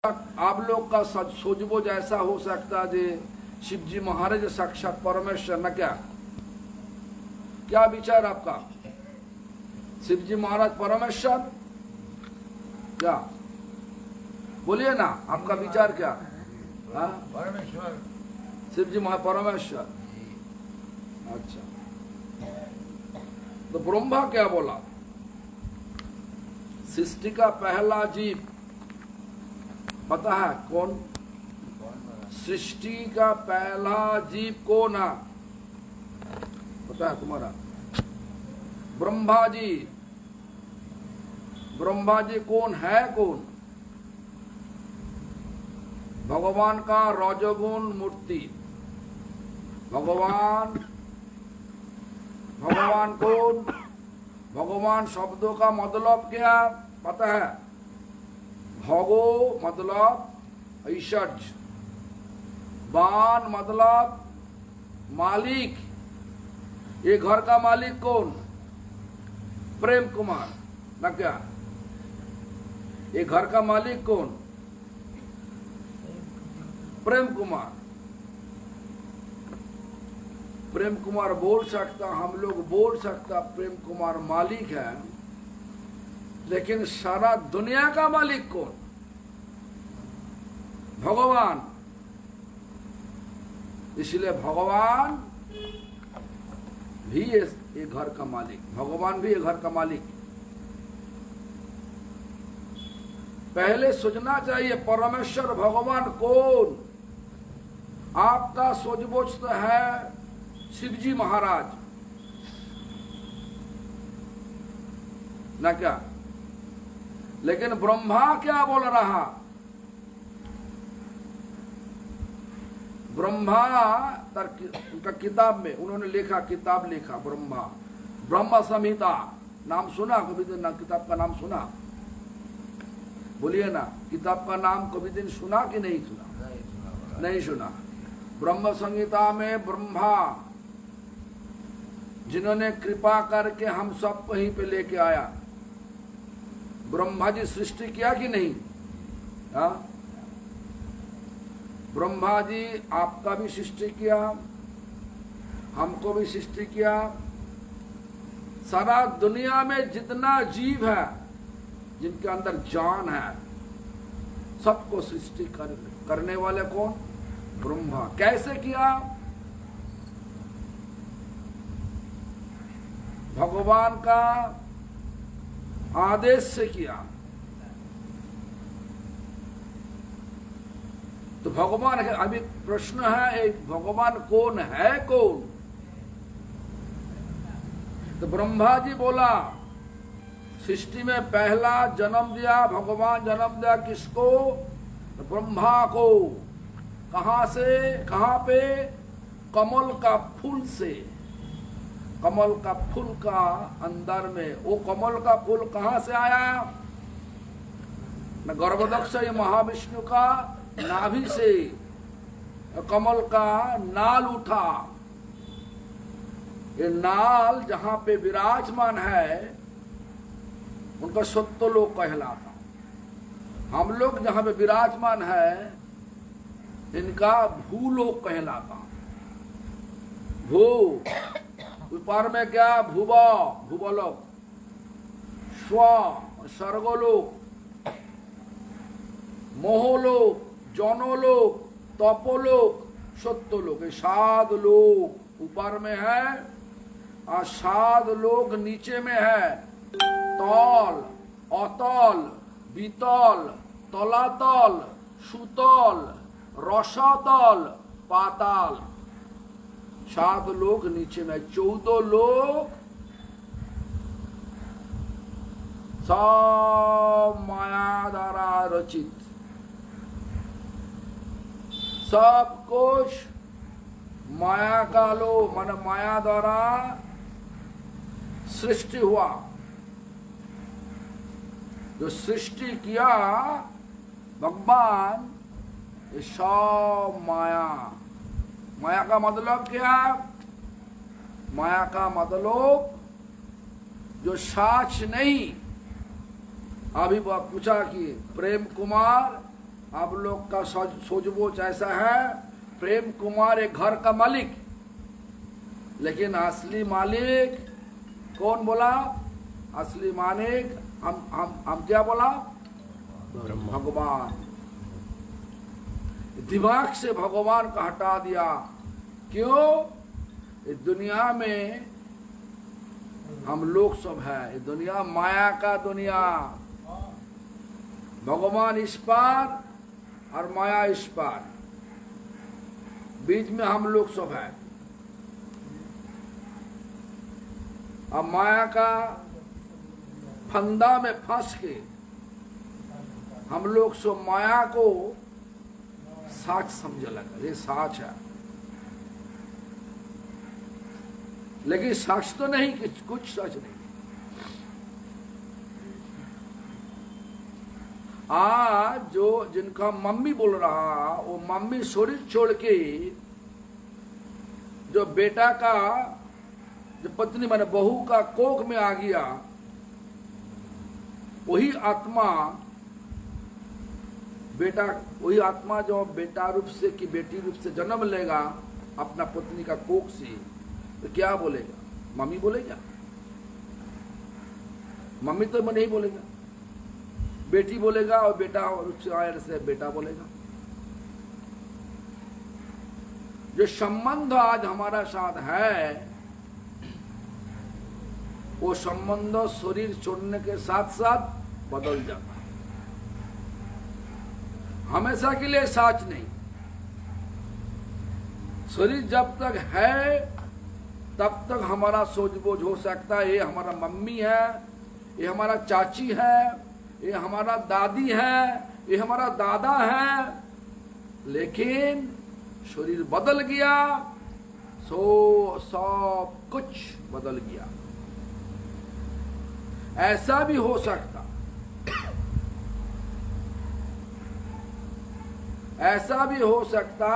आप लोग का सोचबो जैसा हो सकता जे शिव जी महाराज साक्षात परमेश्वर न क्या क्या विचार आपका? शिव जी महाराज परमेश्वर क्या बोलिए ना, आपका विचार क्या? हाँ परमेश्वर शिव जी परमेश्वर। अच्छा, तो ब्रह्मा क्या बोला? सृष्टि का पहला जीव पता है कौन? सृष्टि का पहला जीव कौन है पता है तुम्हारा? ब्रह्मा जी। ब्रह्मा जी कौन है? कौन? भगवान का रजोगुण मूर्ति। भगवान भगवान कौन? भगवान शब्दों का मतलब क्या पता है? भगो मतलब ऐश्वर्य, बान मतलब मालिक। ये घर का मालिक कौन? प्रेम कुमार ना क्या? ये घर का मालिक कौन? प्रेम कुमार। प्रेम कुमार बोल सकता, हम लोग बोल सकता प्रेम कुमार मालिक है, लेकिन सारा दुनिया का मालिक कौन? भगवान। इसलिए भगवान भी ये घर का मालिक, भगवान भी ये घर का मालिक। पहले सोचना चाहिए परमेश्वर भगवान कौन? आपका सोचबोच तो है शिवजी महाराज ना क्या? लेकिन ब्रह्मा क्या बोल रहा? ब्रह्मा उनका किताब में उन्होंने लिखा, किताब लिखा ब्रह्मा, ब्रह्म संहिता। नाम सुना कभी दिन? ना किताब का नाम सुना? बोलिए ना, किताब का नाम कभी दिन सुना कि नहीं सुना? नहीं सुना। ब्रह्म संहिता में ब्रह्मा जिन्होंने कृपा करके हम सब कहीं पे लेके आया, ब्रह्मा जी सृष्टि किया कि नहीं? हाँ, ब्रह्मा जी आपका भी सृष्टि किया, हमको भी सृष्टि किया। सारा दुनिया में जितना जीव है, जिनके अंदर जान है, सबको सृष्टि करने वाले कौन? ब्रह्मा। कैसे किया? भगवान का आदेश से किया। तो भगवान है। अभी प्रश्न है एक, भगवान कौन है? कौन? तो ब्रह्मा जी बोला सृष्टि में पहला जन्म दिया भगवान। जन्म दिया किसको? तो ब्रह्मा को। कहां से? कहां पे? कमल का फूल से। कमल का फूल का अंदर में, वो कमल का फूल कहां से आया? न गर्भदक्ष महाविष्णु का नाभि से कमल का नाल उठा। ये नाल जहां पे विराजमान है उनका सत्यलोक कहलाता। हम लोग जहां पे विराजमान है इनका भूलोक कहलाता। भू ऊपर में क्या? भूवा भूवलोक, स्व स्वर्गलोक, मोहलोक, जनोलोक, तपोलोक, सत्यलोक। 7 लोक ऊपर में है और 7 लोक नीचे में है। तल, अतल, बीतल, तलातल, सुतल, रसातल, पाताल। 7 लोक नीचे में। 14 लोक सब माया द्वारा रचित। सब कुछ माया का लोक, मान माया द्वारा सृष्टि हुआ। जो सृष्टि किया भगवान, ये सब माया। माया का मतलब क्या? माया का मतलब जो साच नहीं। अभी पूछा कि प्रेम कुमार आप लोग का सोचबोच ऐसा है, प्रेम कुमार एक घर का मालिक, लेकिन असली मालिक कौन बोला? असली मालिक हम क्या बोला? भगवान। दिमाग से भगवान को हटा दिया। क्यों? इस दुनिया में हम लोग सब है, इस दुनिया माया का दुनिया। भगवान इस पार और माया इस पार, बीच में हम लोग सब है। अब माया का फंदा में फंस के हम लोग सब माया को साच समझ लगा, ये साच है, लेकिन सच तो नहीं, कुछ सच नहीं। आज जो जिनका मम्मी बोल रहा, वो मम्मी शरीर छोड़ के जो बेटा का, जो पत्नी माने बहू का कोख में आ गया, वही आत्मा बेटा, वही आत्मा जो बेटा रूप से कि बेटी रूप से जन्म लेगा अपना पत्नी का कोख से, तो क्या बोलेगा? मम्मी बोलेगा? मम्मी तो नहीं बोलेगा, बेटी बोलेगा, और बेटा रूप से आए से बेटा बोलेगा। जो संबंध आज हमारा साथ है, वो संबंध शरीर छोड़ने के साथ साथ बदल जाता है, हमेशा के लिए साच नहीं। शरीर जब तक है तब तक हमारा सोच बोझ हो सकता है, ये हमारा मम्मी है, ये हमारा चाची है, ये हमारा दादी है, ये हमारा दादा है, लेकिन शरीर बदल गया, सो सब कुछ बदल गया। ऐसा भी हो सकता, ऐसा भी हो सकता,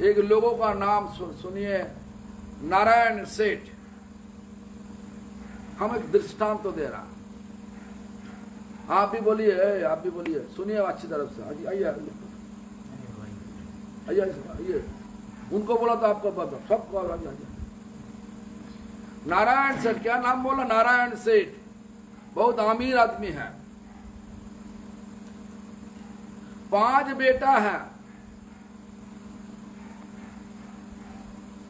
एक लोगों का नाम सुनिए, नारायण सेठ। हम एक दृष्टांत तो दे रहा, आप भी बोलिए, आप भी बोलिए, सुनिए अच्छी तरफ से। आइए आइए आइए, उनको बोला तो आपको पता, सबको आइए। नारायण सेठ, क्या नाम बोला? नारायण सेठ बहुत अमीर आदमी है, 5 बेटा है।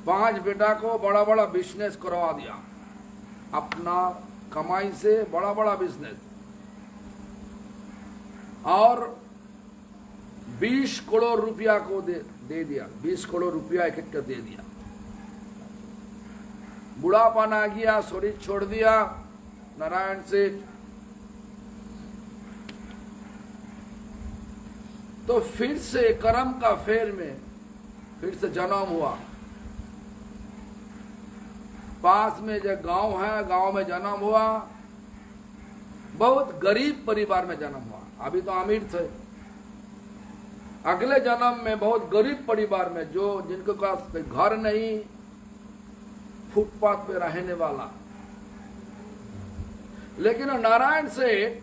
5 बेटा को बड़ा बड़ा बिजनेस करवा दिया, अपना कमाई से बड़ा बड़ा बिजनेस, और 20 करोड़ रुपया को दे दिया, 20 करोड़ रुपया एक दे दिया। बुढ़ापा आ गया, शरीर छोड़ दिया नारायण सेठ। तो फिर से कर्म का फेर में फिर से जन्म हुआ। पास में जो गांव है, गांव में जन्म हुआ, बहुत गरीब परिवार में जन्म हुआ। अभी तो अमीर थे, अगले जन्म में बहुत गरीब परिवार में, जो जिनके पास घर नहीं, फुटपाथ पे रहने वाला। लेकिन नारायण सेठ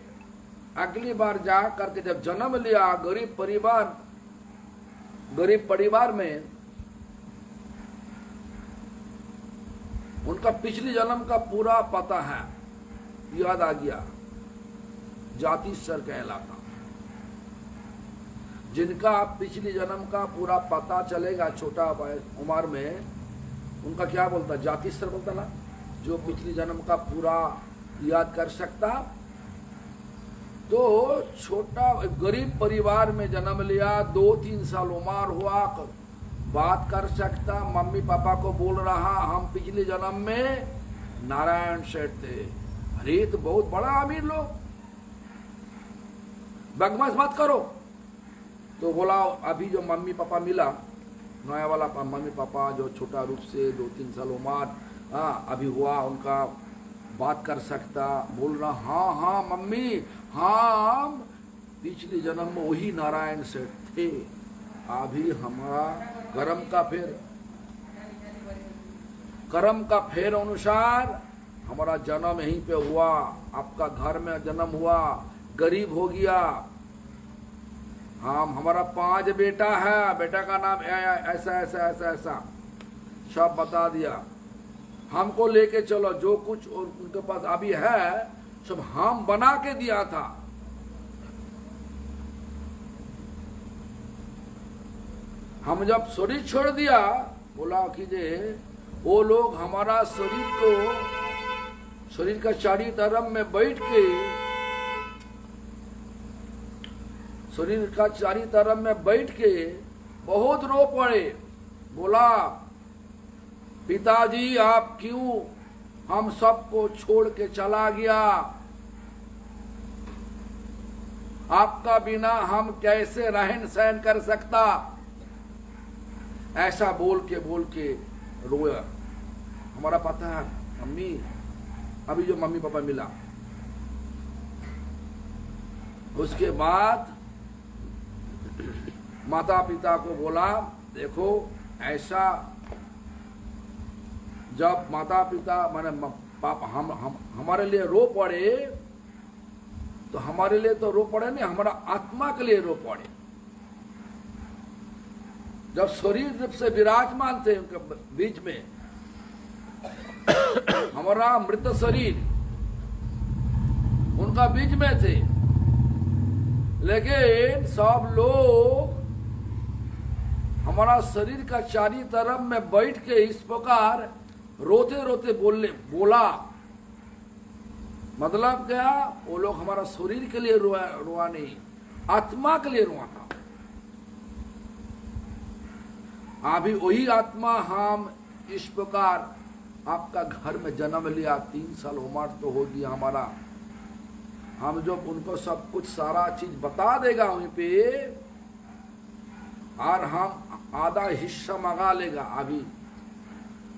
अगली बार जा करके जब जन्म लिया गरीब परिवार में, उनका पिछली जन्म का पूरा पता है, याद आ गया, जाति सर कहलाता। जिनका पिछली जन्म का पूरा पता चलेगा छोटा उम्र में, उनका क्या बोलता? जाति सर बोलता ना। जो पिछली जन्म का पूरा याद कर सकता, तो छोटा गरीब परिवार में जन्म लिया, 2-3 साल उम्र हुआ, बात कर सकता, मम्मी पापा को बोल रहा हम पिछले जन्म में नारायण सेठ थे। अरे तो बहुत बड़ा अमीर लोग, बदमाश मत करो। तो बोला अभी जो मम्मी पापा मिला, नया वाला मम्मी पापा जो छोटा रूप से 2-3 साल उम्र अभी हुआ, उनका बात कर सकता, बोल रहा हाँ हाँ मम्मी, हाँ पिछले जन्म में वही नारायण सेठ थे। अभी हमारा कर्म का फेर अनुसार हमारा जन्म यहीं पे हुआ, आपका घर में जन्म हुआ, गरीब हो गया, हम हमारा 5 बेटा है, बेटा का नाम ऐसा ऐसा ऐसा ऐसा सब बता दिया। हमको लेके चलो, जो कुछ और उनके पास अभी है सब हम बना के दिया था। हम जब शरीर छोड़ दिया, बोला कि जे वो लोग हमारा शरीर का चारी तरफ में बैठ के, शरीर का चारी तरफ में बैठ के बहुत रो पड़े। बोला पिताजी आप क्यों हम सबको छोड़ के चला गया, आपका बिना हम कैसे रहन सहन कर सकता। ऐसा बोल के रोया। हमारा पता है मम्मी, अभी जो मम्मी पापा मिला, उसके बाद माता पिता को बोला देखो ऐसा, जब माता पिता माने पापा हम हमारे लिए रो पड़े, तो हमारे लिए तो रो पड़े नहीं, हमारा आत्मा के लिए रो पड़े। जब शरीर रूप से विराजमान थे उनके बीच में, हमारा मृत शरीर उनका बीच में थे, लेकिन सब लोग हमारा शरीर का चारी तरफ में बैठ के इस प्रकार रोते रोते बोला। मतलब क्या, वो लोग हमारा शरीर के लिए रोआ नहीं, आत्मा के लिए रोआ था। अभी वही आत्मा हम इस प्रकार आपका घर में जन्म लिया, 3 साल उम्र तो हो गया हमारा, हम जो उनको सब कुछ सारा चीज बता देगा वहीं पे, और हम आधा हिस्सा मंगा लेगा। अभी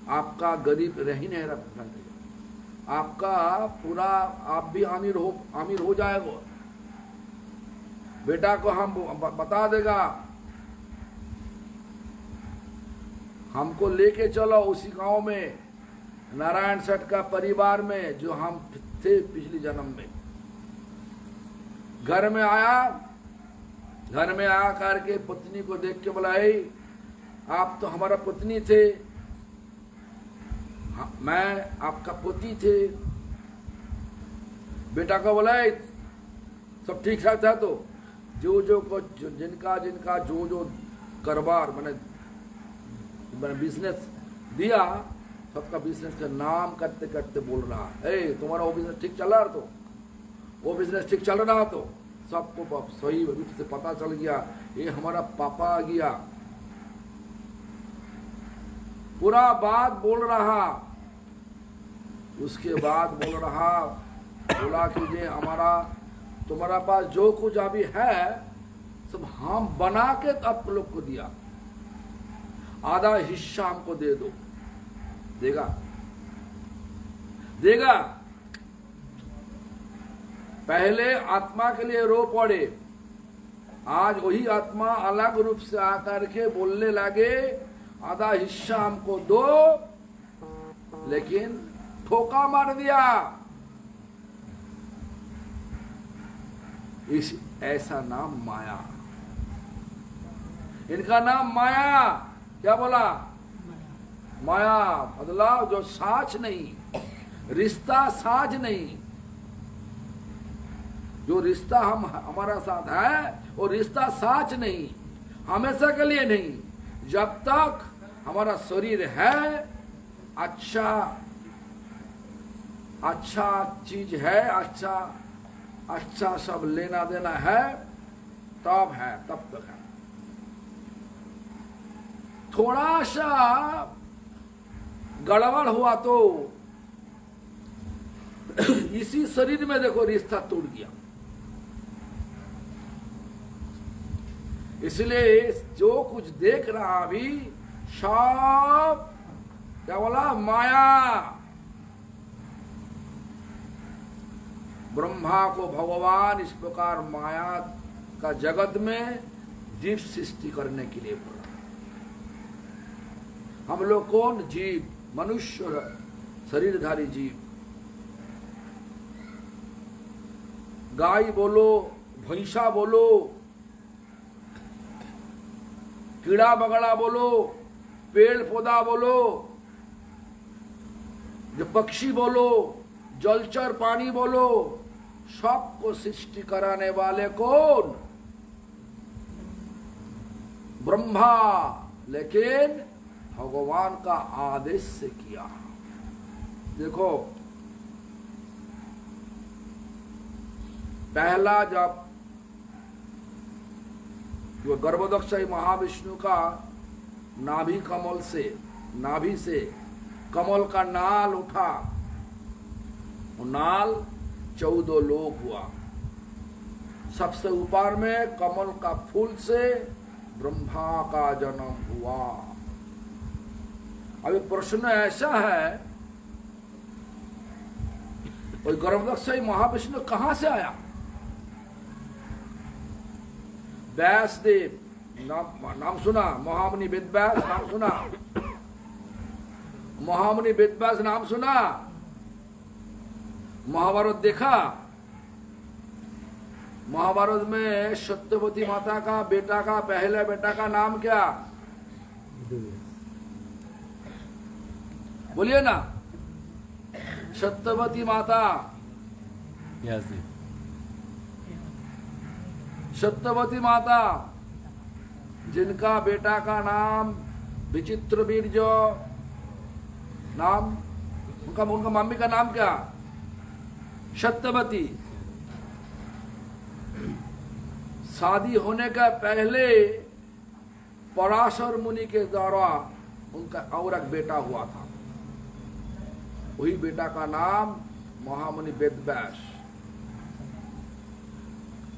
आपका गरीब रह ही नहीं रखा, आपका पूरा आप भी अमीर हो जाएगा। बेटा को हम बता देगा, हमको लेके चलो उसी गांव में, नारायण सेठ का परिवार में जो हम थे पिछले जन्म में। घर में आया करके पत्नी को देख के बोला आप तो हमारा पत्नी थे, मैं आपका पति थे। बेटा को बोला सब ठीक ठाक था, तो जिनका जो कारोबार मैंने बिजनेस दिया, सबका बिजनेस का नाम करते करते बोल रहा है तुम्हारा वो बिजनेस ठीक चल रहा, तो वो बिजनेस ठीक चल रहा, तो सबको सही रूप से पता चल गया ये हमारा पापा आ गया। पूरा बात बोल रहा, उसके बाद बोला कि ये हमारा तुम्हारा पास जो कुछ अभी है सब हम बना के आप लोग को दिया, आधा हिस्सा हमको दे दो। देगा। पहले आत्मा के लिए रो पड़े, आज वही आत्मा अलग रूप से आकर के बोलने लगे आधा हिस्सा हमको दो, लेकिन ठोका मार दिया। ऐसा नाम माया, इनका नाम माया। क्या बोला? माया मतलब जो साच नहीं, रिश्ता साज नहीं। जो रिश्ता हमारा साथ है वो रिश्ता साच नहीं, हमेशा के लिए नहीं। जब तक हमारा शरीर है, अच्छा चीज है, अच्छा सब लेना देना है, तब है, तब तक है। थोड़ा सा गड़बड़ हुआ तो इसी शरीर में देखो रिश्ता टूट गया। इसलिए जो कुछ देख रहा अभी सब क्या बोला? माया। ब्रह्मा को भगवान इस प्रकार माया का जगत में जीव सृष्टि करने के लिए बोला। हम लोग कौन? जीव, मनुष्य शरीरधारी जीव। गाय बोलो, भैंसा बोलो, कीड़ा मकोड़ा बोलो, पेड़ पौधा बोलो, जो पक्षी बोलो, जलचर पानी बोलो, सबको सृष्टि कराने वाले कौन? ब्रह्मा। लेकिन भगवान का आदेश से किया। देखो, पहला जब जो गर्भोदक्षयी महाविष्णु का नाभि से कमल का नाल उठा, वो नाल 14 लोक हुआ। सबसे ऊपर में कमल का फूल से ब्रह्मा का जन्म हुआ। अभी प्रश्न ऐसा है, कोई गर्भोदक्षयी महाविष्णु कहां से आया? व्यासदेव नाम सुना? महामुनि वेदव्यास नाम सुना? महामुनि वेदव्यास नाम सुना? महाभारत देखा? महाभारत में सत्यवती माता का बेटा का पहले बेटा का नाम क्या? बोलिए ना। सत्यवती माता, सत्यवती माता, जिनका बेटा का नाम विचित्रवीर, जो नाम उनका मम्मी का नाम क्या? सत्यवती। शादी होने का पहले पराशर मुनि के द्वारा उनका और एक बेटा हुआ था। वही बेटा का नाम महामुनि वेदव्यास।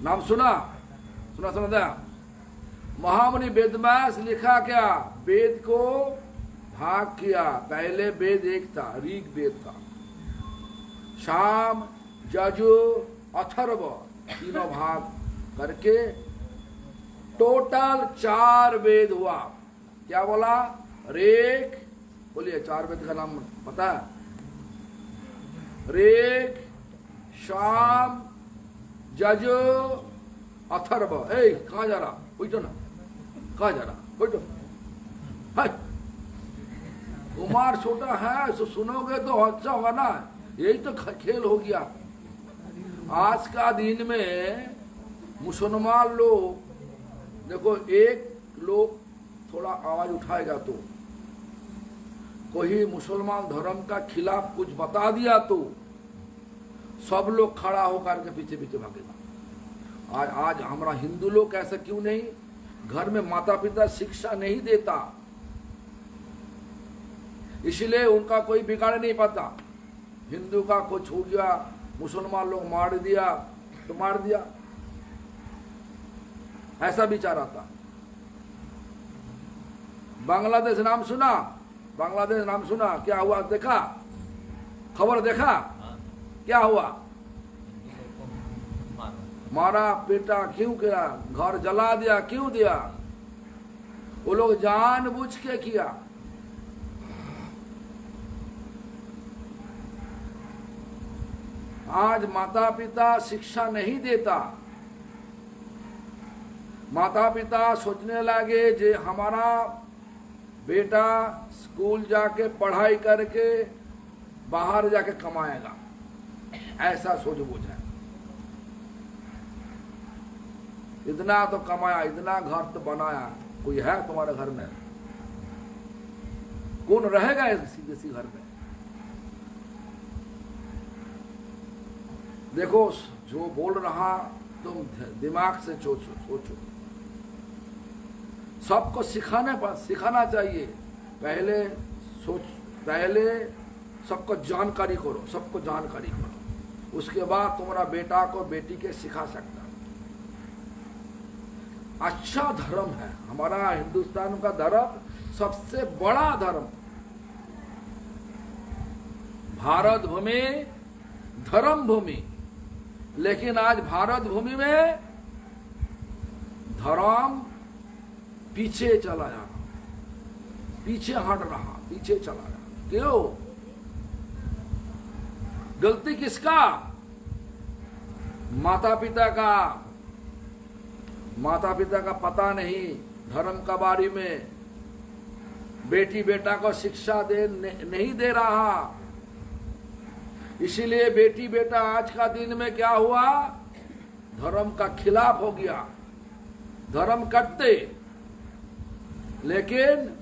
नाम सुना? सुना? महामुनि वेदव्यास लिखा क्या? वेद को भाग किया। पहले वेद एक था, ऋग वेद था। साम, यजु, अथर्व तीनों भाग करके टोटल 4 वेद हुआ। क्या बोला? ऋग, बोलिए 4 वेद का नाम पता है? ऋग, साम, यजु, अथर्व। कहाँ जा रहा? बैठो ना। कहाँ जा रहा? बैठो। उमर छोटा है, तो सुनोगे तो अच्छा होगा ना। यही तो खेल हो गया। आज का दिन में मुसलमान लोग देखो, एक लोग थोड़ा आवाज उठाएगा तो, कोई मुसलमान धर्म का खिलाफ कुछ बता दिया तो सब लोग खड़ा होकर के पीछे पीछे भागेगा। आज हमारा हिंदू लोग ऐसा क्यों नहीं? घर में माता पिता शिक्षा नहीं देता, इसलिए उनका कोई बिगाड़ नहीं पाता। हिंदू का कुछ हो गया, मुसलमान लोग मार दिया तो मार दिया, ऐसा विचार आता। बांग्लादेश नाम सुना? बांग्लादेश नाम सुना? क्या हुआ देखा? खबर देखा? क्या हुआ? मारा पीटा क्यों किया? घर जला दिया क्यों दिया? वो लोग जानबूझ के किया। आज माता पिता शिक्षा नहीं देता। माता पिता सोचने लगे जे हमारा बेटा स्कूल जाके पढ़ाई करके बाहर जाके कमाएगा, ऐसा सोच बूझ है। इतना तो कमाया, इतना घर तो बनाया, कोई है तुम्हारे घर में? कौन रहेगा इसी घर में? देखो, जो बोल रहा तुम दिमाग से सोचो। सबको सिखाना चाहिए। पहले सबको जानकारी करो, सबको जानकारी करो, उसके बाद तुम्हारा बेटा को बेटी के सिखा सकता। अच्छा धर्म है हमारा हिंदुस्तान का धर्म, सबसे बड़ा धर्म। भारत भूमि धर्म भूमि, लेकिन आज भारत भूमि में धर्म पीछे चला जा रहा, पीछे हट रहा, पीछे चला जा रहा। क्यों? गलती किसका? माता पिता का। माता पिता का पता नहीं धर्म का बारी में बेटी बेटा को शिक्षा नहीं दे रहा। इसीलिए बेटी बेटा आज का दिन में क्या हुआ, धर्म का खिलाफ हो गया, धर्म करते। लेकिन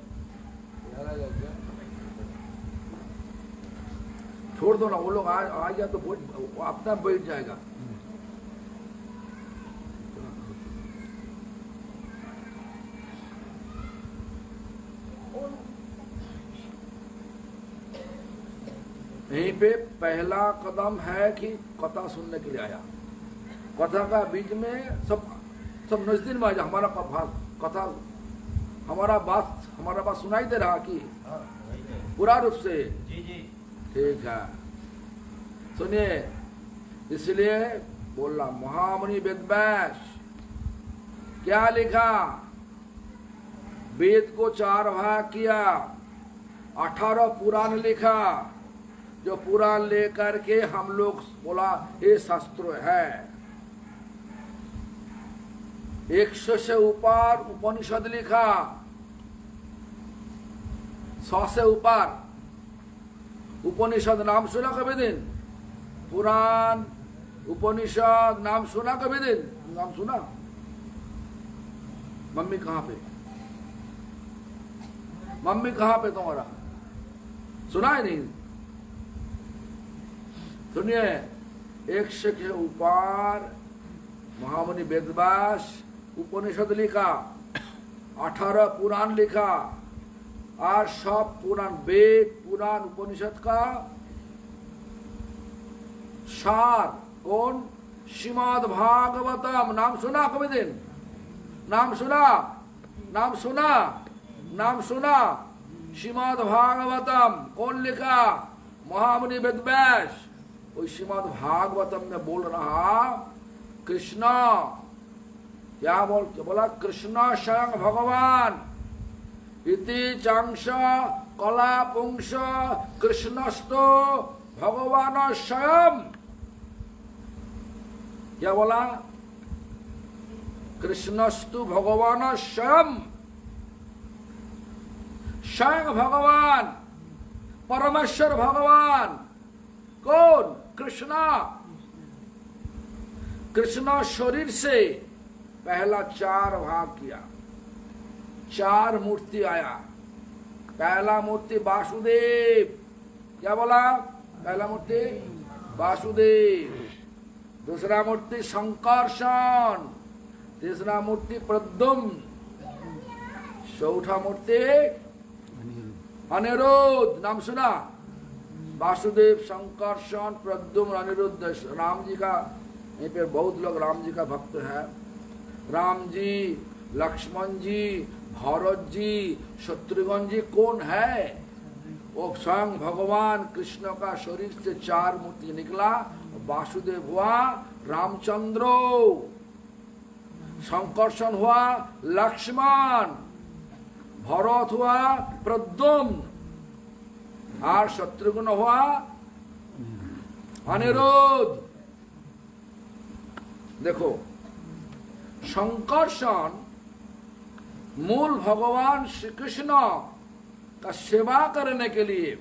छोड़ दो ना, वो लोग आ गया तो वो अपना बैठ जाएगा। यहीं पे पहला कदम है कि कथा सुनने के लिए आया। कथा का बीच में सब नजदीक में आ जा। हमारा कथा हमारा बात सुनाई दे रहा कि पूरा रूप से? जी जी ठीक है, सुनिए। इसलिए बोला महामुनि वेदव्यास क्या लिखा, वेद को 4 भाग किया, 18 पुराण लिखा। जो पुराण लेकर के हम लोग बोला ये शास्त्र है। 100 से ऊपर उपनिषद लिखा, 100 से ऊपर उपनिषद। नाम सुना कभी दिन? पुराण उपनिषद नाम सुना कभी दिन? नाम सुना? मम्मी कहाँ पे? मम्मी कहाँ पे तुम्हारा? सुना है नहीं? सुनिए, 100 के ऊपर महामुनि वेदव्यास उपनिषद लिखा, 18 पुराण लिखा, और सब पुराण वेद पुराण उपनिषद का सार कौन? श्रीमद् भागवतम। नाम सुना कभी दिन? नाम सुना? नाम सुना? नाम सुना? श्रीमद् भागवतम कौन लिखा? महामुनि वेदव्यास। वो श्रीमद् भागवतम में बोल रहा कृष्ण, क्या बोला? कृष्ण स्वयं भगवान इति चांश कला पुंस कृष्णस्तो भगवान स्वयं। क्या बोला? कृष्णस्तु भगवान स्वयं। स्वयं भगवान, परमेश्वर भगवान कौन? कृष्णा। कृष्ण शरीर से पहला 4 भाग किया, 4 मूर्ति आया। पहला मूर्ति वासुदेव। क्या बोला? पहला मूर्ति वासुदेव, दूसरा मूर्ति संकर्षण, तीसरा मूर्ति प्रद्युम्न, चौथा मूर्ति अनिरुद्ध। नाम सुना? वासुदेव, संकर्षण, प्रद्युम्न, अनिरुद्ध। राम जी का यहीं पे बहुत लोग राम जी का भक्त है। राम जी, लक्ष्मण जी, भरत जी, शत्रुघ्न जी कौन है? वो स्वयं भगवान कृष्ण का शरीर से 4 मूर्ति निकला। वासुदेव हुआ रामचंद्र, संकर्षण हुआ लक्ष्मण, भरत हुआ प्रद्युम्न, और शत्रुघ्न हुआ अनिरुद्ध। देखो, संकर्षण मूल भगवान श्री कृष्ण का सेवा करने के लिए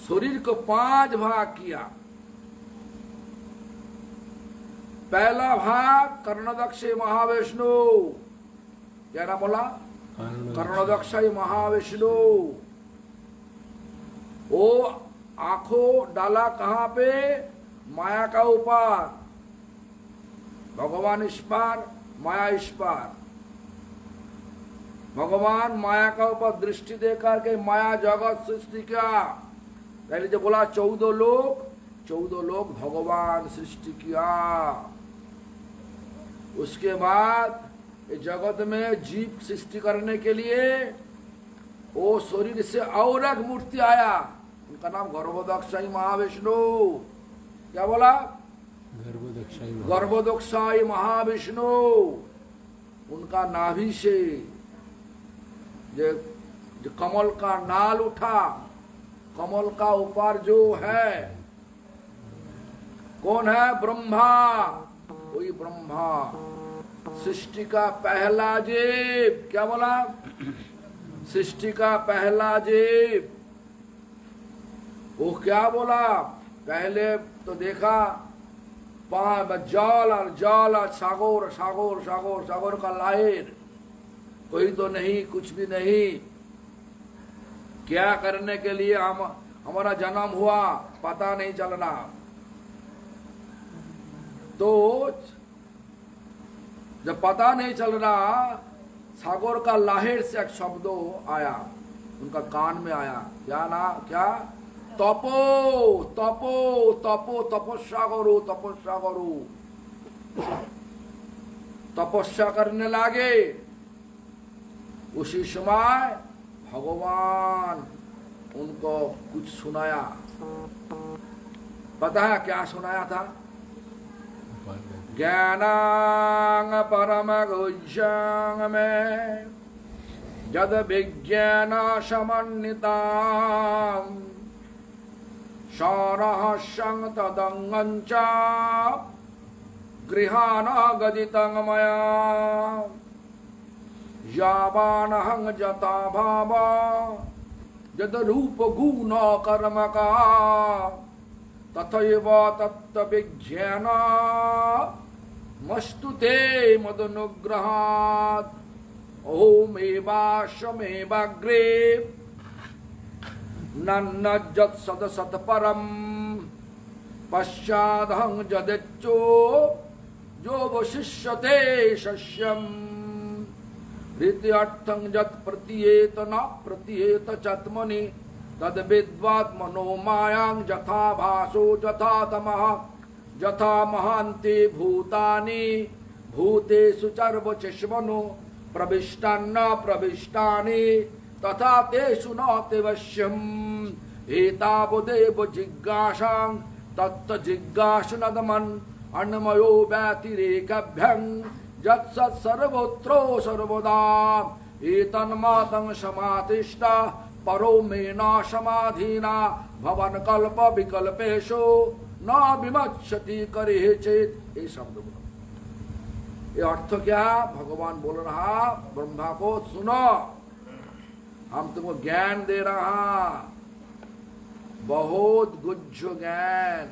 शरीर को 5 भाग किया। पहला भाग कर्णदक्ष महाविष्णु। क्या नाम बोला? कर्णदक्ष महाविष्णु। वो आंखों डाला कहाँ पे? माया का ऊपर। भगवान इस पार, माया इस पार। भगवान माया का ऊपर दृष्टि देकर के माया जगत सृष्टि किया। पहले जो बोला 14 लोग भगवान सृष्टि किया। उसके बाद जगत में जीव सृष्टि करने के लिए वो शरीर से और एक मूर्ति आया, उनका नाम गर्भोदक्षाई महाविष्णु। क्या बोला? गर्भोदक्षाई महाविष्णु। उनका नाभि से जो कमल का नाल उठा, कमल का ऊपर जो है कौन है? ब्रह्मा। वही ब्रह्मा सृष्टि का पहला जीव, क्या बोला? सृष्टि का पहला जीव। वो क्या बोला? पहले तो देखा जल और जल और सागोर सागोर सागोर सागोर का लहर, कोई तो नहीं, कुछ भी नहीं। क्या करने के लिए हमारा जन्म हुआ पता नहीं चलना। तो जब पता नहीं चल रहा, सागोर का लहर से एक शब्द आया, उनका कान में आया। क्या ना? क्या? तपो तपो तपो, तपस्या करो तपस्या करो। तपस्या करने लगे। उसी समय भगवान उनको कुछ सुनाया। पता है क्या सुनाया था? ज्ञानांग परम गुह्यंग में जद विज्ञान समन्विता सरहस्यं तदंगं च गृहाण गदितं मया यावानहं जता भाव यद रूप गुण कर्म का तथैव तत्त्वविज्ञान मस्तुते मदनुग्रहात् ओमेवाश्वमेवाग्रे नन्नज्जत् सदसत् परम् पश्चादहं जदेच्चो जो वशिष्यते शस्यम् रीत्यर्थं यत् प्रतीयेत न प्रतीयेत चात्मनि तद विद्वात् मनोमायां यथा भासो यथा तमः यथा महान्ति भूतानि भूतेषु चर्वचिष्मनो प्रविष्टान्न प्रविष्टानि तथा तेषु न तेवश्यम् एतावदेव जिज्ञासां तत्त जिज्ञासनदमन् अन्नमयो व्यतिरेकभ्यं यत्सत् सर्वत्र सर्वदा एतन्मातं समातिष्ठा परो मे न समाधीना भवन कल्प विकल्पेषु न विमच्छति करिः चेत्। ये शब्द बोलो। ये अर्थ क्या? भगवान बोल रहा ब्रह्मा को, सुनो, हम तुमको ज्ञान दे रहा, बहुत गुज्ज ज्ञान,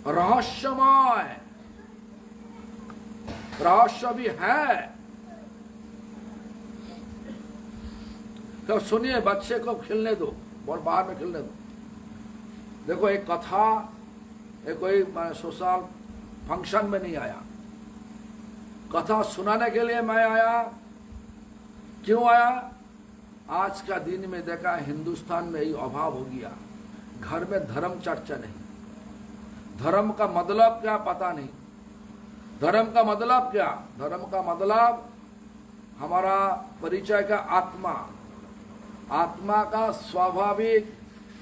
रहस्यमय। रहस्य भी है। तो सुनिए, बच्चे को खेलने दो, बहुत बाहर में खेलने दो। देखो एक कथा, एक कोई सोशल फंक्शन में नहीं आया, कथा सुनाने के लिए मैं आया। क्यों आया? आज का दिन में देखा हिंदुस्तान में ही अभाव हो गया, घर में धर्म चर्चा नहीं। धर्म का मतलब क्या पता नहीं। धर्म का मतलब क्या? धर्म का मतलब हमारा परिचय का आत्मा, आत्मा का स्वाभाविक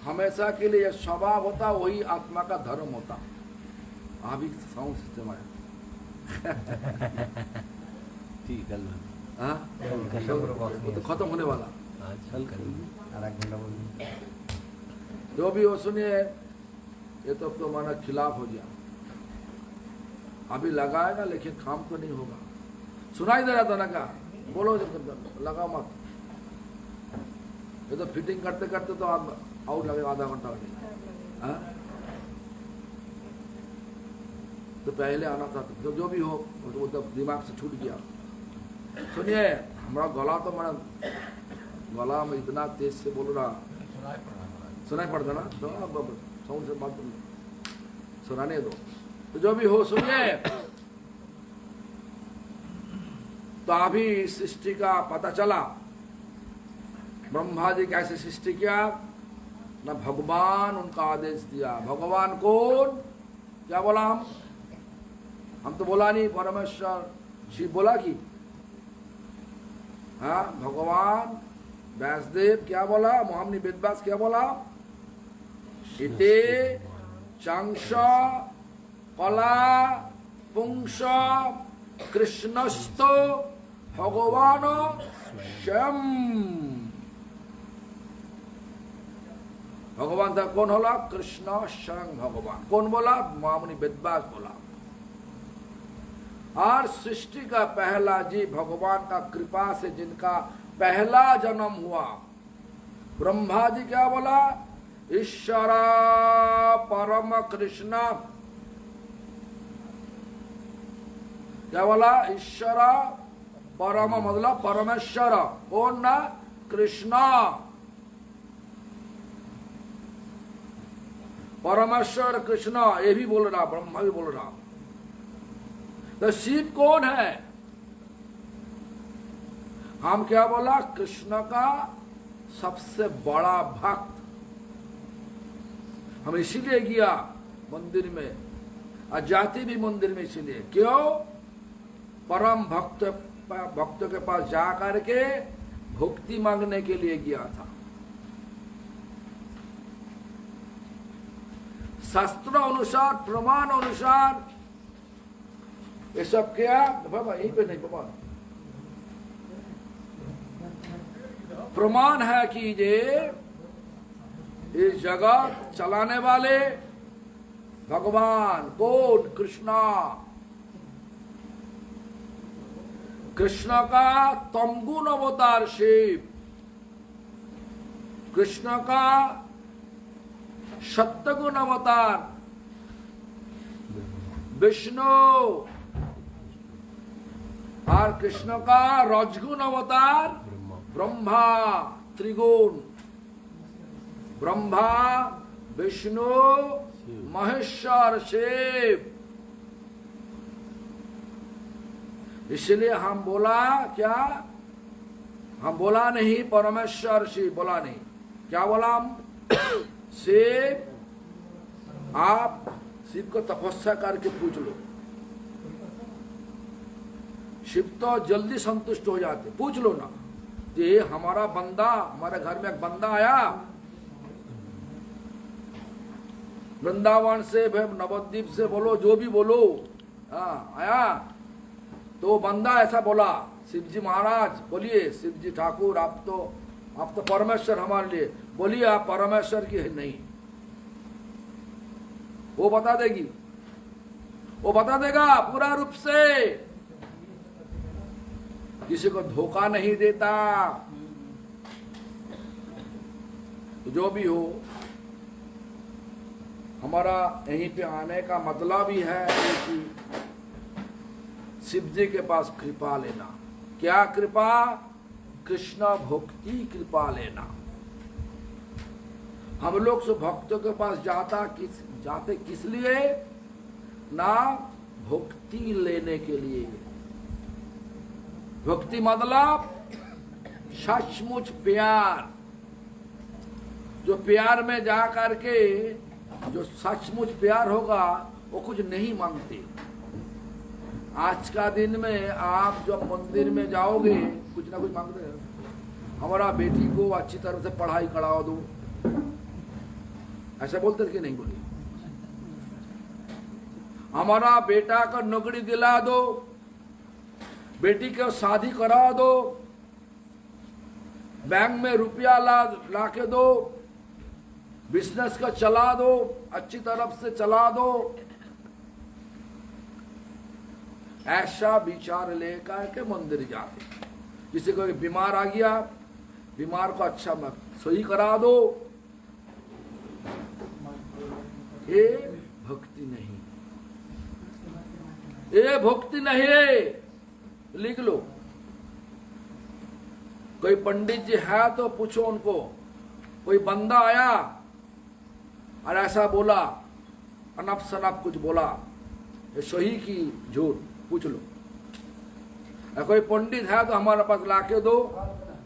हमेशा के लिए स्वभाव होता, वही आत्मा का धर्म होता। अभी साउंड सिस्टम आया ठीक है, हाँ, वो तो खत्म होने वाला। जो भी हो, सुनिए, ये तो माना खिलाफ हो गया। अभी लगाएगा लेकिन काम तो नहीं होगा। सुनाई दे रहा था ना? क्या बोलो? जब लगा मत। ये तो फिटिंग करते करते तो आउट लगेगा, आधा घंटा लगेगा। हाँ? तो पहले आना था, तो जो भी हो वो तो दिमाग से छूट गया। सुनिए, हमारा गला तो मैं गला में इतना तेज से बोल रहा, सुनाई पड़ता ना, तो साउंड से बात सुनाने दो। तो जो भी हो, सुनिए, तो अभी सृष्टि का पता चला। ब्रह्मा जी कैसे सृष्टि किया ना, भगवान उनका आदेश दिया। भगवान कौन? क्या बोला? हम तो बोला नहीं, परमेश्वर शिव बोला कि हाँ, भगवान व्यासदेव क्या बोला? महामुनि वेदव्यास क्या बोला? इते चांश कला पुंस कृष्णस्तो भगवान स्वयं। भगवान था कौन होला? कृष्ण स्वयं भगवान। कौन बोला? महामुनि वेदव्यास बोला। और सृष्टि का पहला जीव भगवान का कृपा से जिनका पहला जन्म हुआ, ब्रह्मा जी क्या बोला? ईश्वरा परम कृष्ण। क्या बोला? ईश्वरा परम मतलब परमेश्वर, कौन ना? कृष्णा। परमेश्वर कृष्ण ये भी बोल रहा, ब्रह्मा भी बोल रहा। तो शिव कौन है? हम क्या बोला? कृष्ण का सबसे बड़ा भक्त। हम इसीलिए गया मंदिर में, और जाति भी मंदिर में इसीलिए। क्यों? परम भक्त के पास जा करके भक्ति मांगने के लिए गया था। शास्त्र अनुसार, प्रमाण अनुसार ये सब क्या? बाबा यहीं पे नहीं, बाबा प्रमाण है कि ये जगत चलाने वाले भगवान कौन? कृष्णा। कृष्ण का तमगुण अवतार शिव, कृष्ण का सत्वगुण अवतार विष्णु, और कृष्ण का रजगुण अवतार ब्रह्मा। त्रिगुण ब्रह्मा, विष्णु, महेश्वर, शिव। इसलिए हम बोला क्या? हम बोला नहीं परमेश्वर शिव, बोला नहीं। क्या बोला हम? शिव। आप शिव को तपस्या करके पूछ लो, शिव तो जल्दी संतुष्ट हो जाते। पूछ लो ना, ये हमारा बंदा, हमारे घर में एक बंदा आया वृंदावन से, नवद्वीप से, बोलो जो भी बोलो, आया तो बंदा ऐसा बोला, शिव जी महाराज बोलिए, शिव जी ठाकुर आप तो परमेश्वर हमारे लिए, बोलिए आप परमेश्वर की है नहीं। वो बता देगी, वो बता देगा पूरा रूप से, किसी को धोखा नहीं देता। जो भी हो, हमारा यहीं पे आने का मतलब ही है कि शिव जी के पास कृपा लेना। क्या कृपा? कृष्ण भक्ति कृपा लेना। हम लोग सब भक्तों के पास जाते किस लिए? ना भक्ति लेने के लिए। भक्ति मतलब सचमुच प्यार। जो प्यार में जा करके जो सचमुच प्यार होगा वो कुछ नहीं मांगते। आज का दिन में आप जब मंदिर में जाओगे कुछ ना कुछ मांगते हैं, हमारा बेटी को अच्छी तरह से पढ़ाई करा दो, ऐसा बोलते कि नहीं बोले? हमारा बेटा को नौकरी दिला दो, बेटी को शादी करा दो, बैंक में रुपया ला के दो, बिजनेस का चला दो, अच्छी तरफ से चला दो। ऐसा विचार लेकर के मंदिर जाते। किसी को बीमार आ गया, बीमार को अच्छा सही करा दो, ये भक्ति नहीं, ये भक्ति नहीं है। लिख लो। कोई पंडित जी है तो पूछो उनको, कोई बंदा आया और ऐसा बोला, अनप शनप कुछ बोला, ये सही की झूठ, पूछ लो। कोई पंडित है तो हमारे पास लाके दो,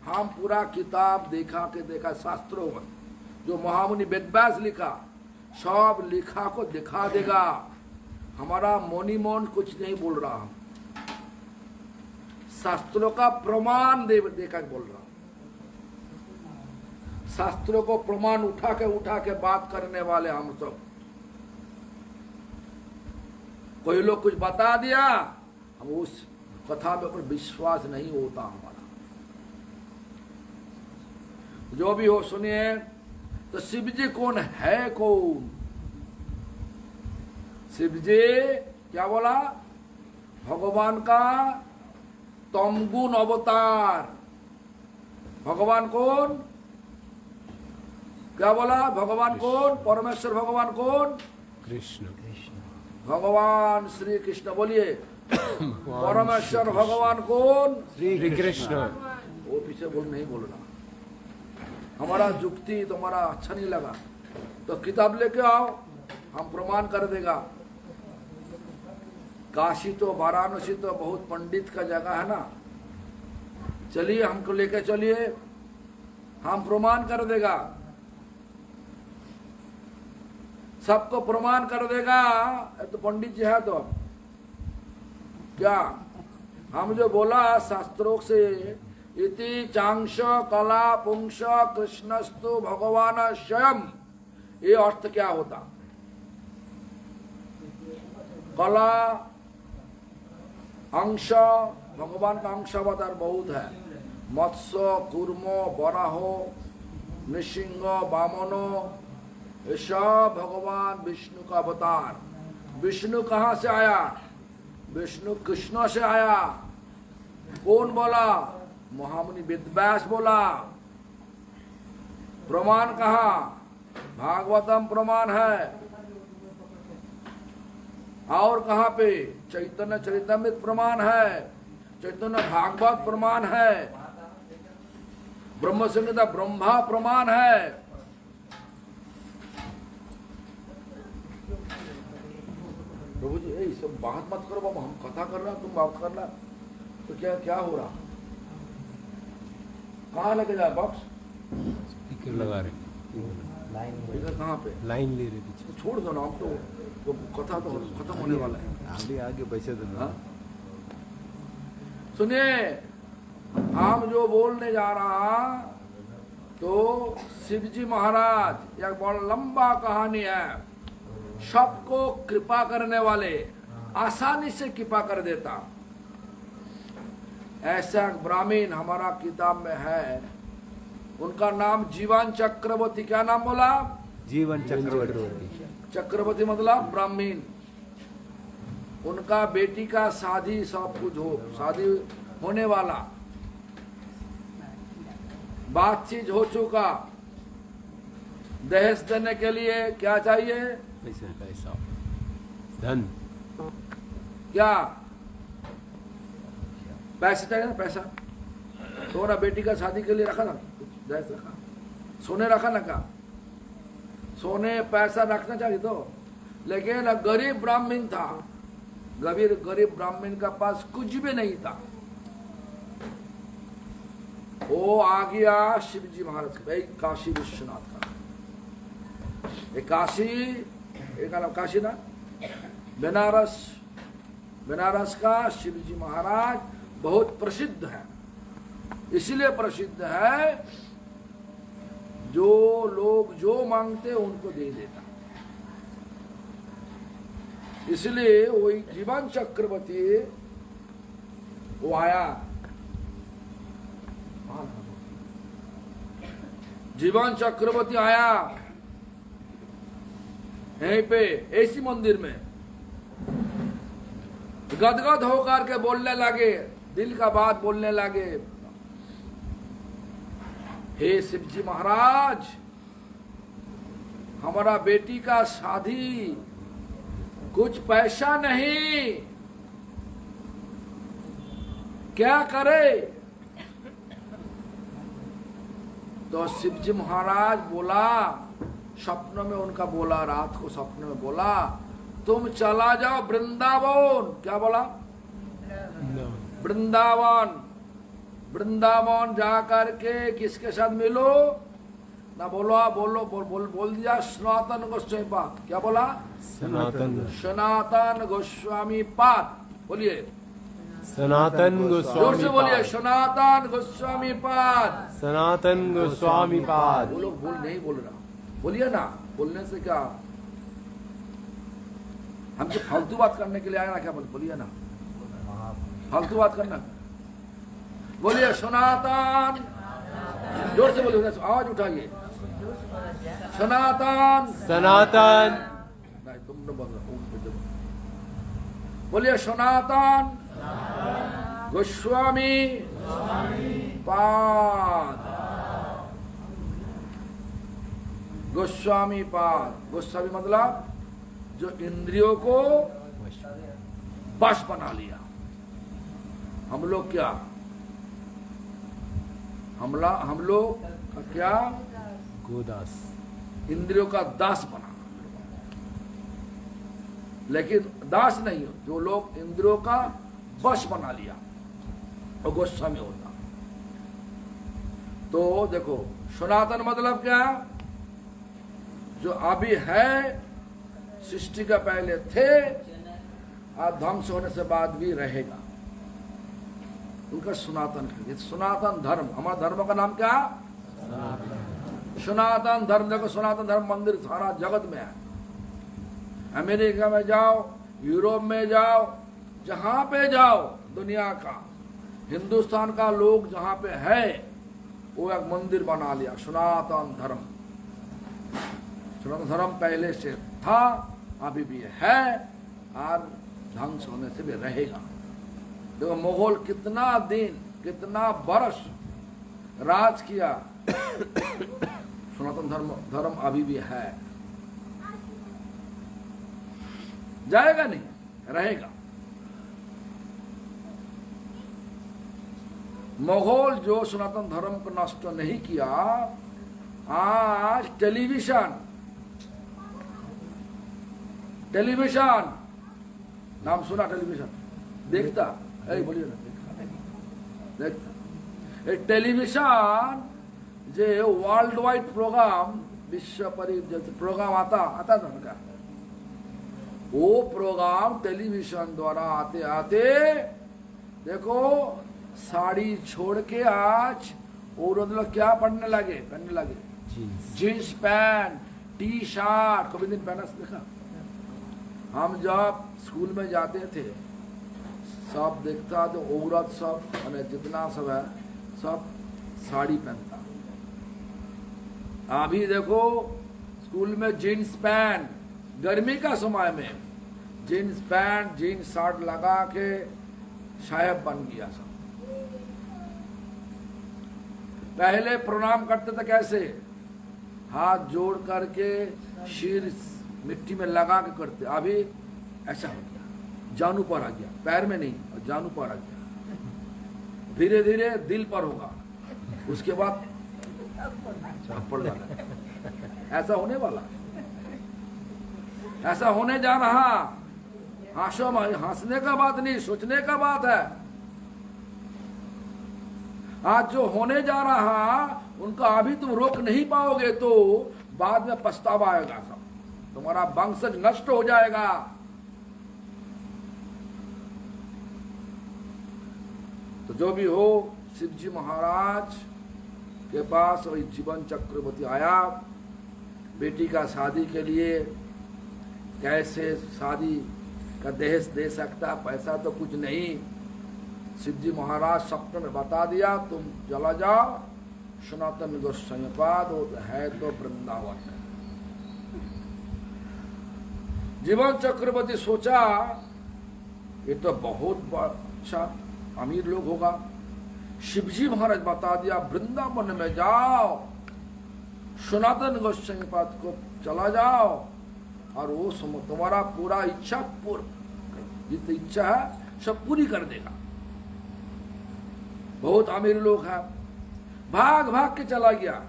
हम पूरा किताब देखा शास्त्रों में जो महामुनि वेदव्यास लिखा, सब लिखा को दिखा देगा। हमारा मोनी मोन कुछ नहीं बोल रहा, हम शास्त्रों का प्रमाण देकर बोल रहा। शास्त्रों को प्रमाण उठा के बात करने वाले हम सब। कोई लोग कुछ बता दिया, हम उस कथा में पर विश्वास नहीं होता हमारा। जो भी हो सुनिए। तो शिव जी कौन है? कौन शिव जी? क्या बोला? भगवान का तमगुण अवतार। भगवान कौन? क्या बोला? भगवान कौन? परमेश्वर भगवान कौन? कृष्ण। भगवान श्री कृष्ण। बोलिए परमेश्वर भगवान कौन? श्री कृष्ण। वो पीछे नहीं बोलना। हमारा जुक्ति तुम्हारा अच्छा नहीं लगा तो किताब लेके आओ, हम प्रमाण कर देगा। काशी तो वाराणसी तो बहुत पंडित का जगह है ना। चलिए हमको लेके चलिए, हम प्रमाण कर देगा, सबको प्रमाण कर देगा। तो पंडित जी है तो क्या हम जो बोला शास्त्रों से, इति चांश कला पुंस कृष्णस्तु भगवान स्वयं, ये अर्थ क्या होता? कला अंश, भगवान का अंश अवतार बहुत है। मत्स्य कूर्मो वराहो नृसिंह वामनो, ये सब भगवान विष्णु का अवतार। विष्णु कहाँ से आया? विष्णु कृष्ण से आया। कौन बोला? महामुनि वेदव्यास बोला। प्रमाण कहाँ? भागवतम प्रमाण है। और कहाँ पे? चैतन्य चरितमृत प्रमाण है, चैतन्य भागवत प्रमाण है, ब्रह्म संहिता ब्रह्मा प्रमाण है। प्रभु जी ये सब बात मत करो बाबा, हम कथा कर रहे हैं, तुम बात करना। तो क्या क्या हो रहा? कहाँ लेके जाए बॉक्स? स्पीकर लगा रहे, इधर कहाँ पे? लाइन ले रहे पीछे। तो छोड़ दो ना, हम तो कथा तो खत्म होने वाला है। आगे आगे पैसे देना। सुनिए, हम जो बोलने जा रहा तो शिवजी महाराज, एक बड़ा लंबा कहानी है। सबको कृपा करने वाले, आसानी से कृपा कर देता। ऐसा ब्राह्मण हमारा किताब में है, उनका नाम जीवन चक्रवर्ती। क्या नाम बोला? जीवन चक्रवर्ती। चक्रवर्ती मतलब ब्राह्मण। उनका बेटी का शादी सब कुछ हो, शादी होने वाला, बातचीत हो चुका। दहेज देने के लिए क्या चाहिए? पैसा, धन। क्या पैसे चाहिए ना? पैसा। तुम्हारा बेटी का शादी के लिए रखा ना, दहेज रखा, सोने रखा ना? क्या सोने पैसा रखना चाहिए तो। लेकिन गरीब ब्राह्मण था, गरीब ब्राह्मण का पास कुछ भी नहीं था। वो आ गया शिवजी महाराज के, काशी विश्वनाथ का। काशी, एक नाम काशी ना, बनारस, बनारस का शिवजी महाराज बहुत प्रसिद्ध है। इसलिए प्रसिद्ध है, जो लोग जो मांगते उनको दे देता। इसलिए वही जीवन चक्रवर्ती वो आया। जीवन चक्रवर्ती आया यहीं पे ऐसी मंदिर में, गदगद होकर के बोलने लगे, दिल का बात बोलने लगे। हे शिवजी महाराज, हमारा बेटी का शादी, कुछ पैसा नहीं, क्या करे? तो शिवजी महाराज बोला, स्वप्न में उनका बोला, रात को स्वप्न में बोला, तुम चला जाओ वृंदावन। क्या बोला? वृंदावन। वृंदावन जा करके किसके साथ मिलो ना? बोल दिया सनातन गोस्वामी पाद। क्या बोला? सनातन गोस्वामी पाद। बोलिए सनातन गोस्वामी। जोर से बोलिए सनातन गोस्वामी पाद। सनातन गोस्वामी पाद। वो लोग नहीं बोल रहा, बोलिए ना। बोलने से क्या, हमसे फालतू बात करने के लिए आया ना? क्या बोलिए ना, फालतू बात करना। बोलिए सनातन, जोर से बोलिए, आवाज उठाइए। सनातन। सनातन। नहीं, तुम न बोल रहे। बोलिए सनातन गोस्वामी पाद। गोस्वामी पाद, गोस्वामी मतलब जो इंद्रियों को वश बना लिया। हम लोग क्या, हम लोग का क्या, गोदास। इंद्रियों का दास बना। लेकिन दास नहीं हो, जो लोग इंद्रियों का वश बना लिया वो गोस्वामी होता। तो देखो सनातन मतलब क्या, जो अभी है, सृष्टि का पहले थे और ध्वंस होने से बाद भी रहेगा, उनका सनातन है। सनातन धर्म, हमारा धर्म का नाम क्या, सनातन धर्म। देखो सनातन धर्म मंदिर सारा जगत में है। अमेरिका में जाओ, यूरोप में जाओ, जहां पे जाओ दुनिया का, हिंदुस्तान का लोग जहां पे है वो एक मंदिर बना लिया, सनातन धर्म। सनातन धर्म पहले से था, अभी भी है और ध्वंस होने से भी रहेगा। देखो मुगल कितना दिन, कितना वर्ष राज किया, सनातन धर्म अभी भी है, जाएगा नहीं, रहेगा। मुगल जो सनातन धर्म को नष्ट नहीं किया, आज टेलीविजन नाम सुना, टेलीविजन देखता है, बोलिए ना, देखता। टेलीविजन जो वर्ल्ड वाइड प्रोग्राम, विश्व प्रोग्राम आता था ना, वो प्रोग्राम टेलीविजन द्वारा आते आते देखो साड़ी छोड़ के आज औरत लोग क्या पहनने लगे, जींस पैंट, टी शर्ट। कभी दिन पहना देखा? हम जब स्कूल में जाते थे सब देखता तो औरत सब, जितना सब है सब साड़ी पहनता। अभी देखो स्कूल में जीन्स पैंट, गर्मी का समय में जीन्स पैंट, जीन्स शर्ट लगा के साहब बन गया सब। पहले प्रणाम करते थे कैसे, हाथ जोड़ करके सिर मिट्टी में लगा के करते, अभी ऐसा हो गया, जानू पर आ गया, पैर में नहीं और जानू पर आ गया। धीरे धीरे दिल पर होगा, उसके बाद थप्पड़ वाला। ऐसा होने वाला, ऐसा होने जा रहा। हंसो, हंसने का बात नहीं, सोचने का बात है। आज जो होने जा रहा उनका अभी तुम रोक नहीं पाओगे तो बाद में पछतावा आएगा, सब तुम्हारा वंशज नष्ट हो जाएगा। तो जो भी हो, शिवजी महाराज के पास वही जीवन चक्रवर्ती आया बेटी का शादी के लिए। कैसे शादी का दहेज दे सकता, पैसा तो कुछ नहीं। शिवजी महाराज सपने में बता दिया, तुम चला जाओ सनातन गोस्वामी पाद, है तो वृंदावन है। जीवन चक्रवर्ती सोचा ये तो बहुत अच्छा अमीर लोग होगा। शिवजी महाराज बता दिया वृंदावन में जाओ, सनातन गोस्वामी पाद को चला जाओ और वो तुम्हारा पूरा इच्छा जितनी इच्छा है सब पूरी कर देगा। बहुत अमीर लोग हैं। भाग भाग के चला गया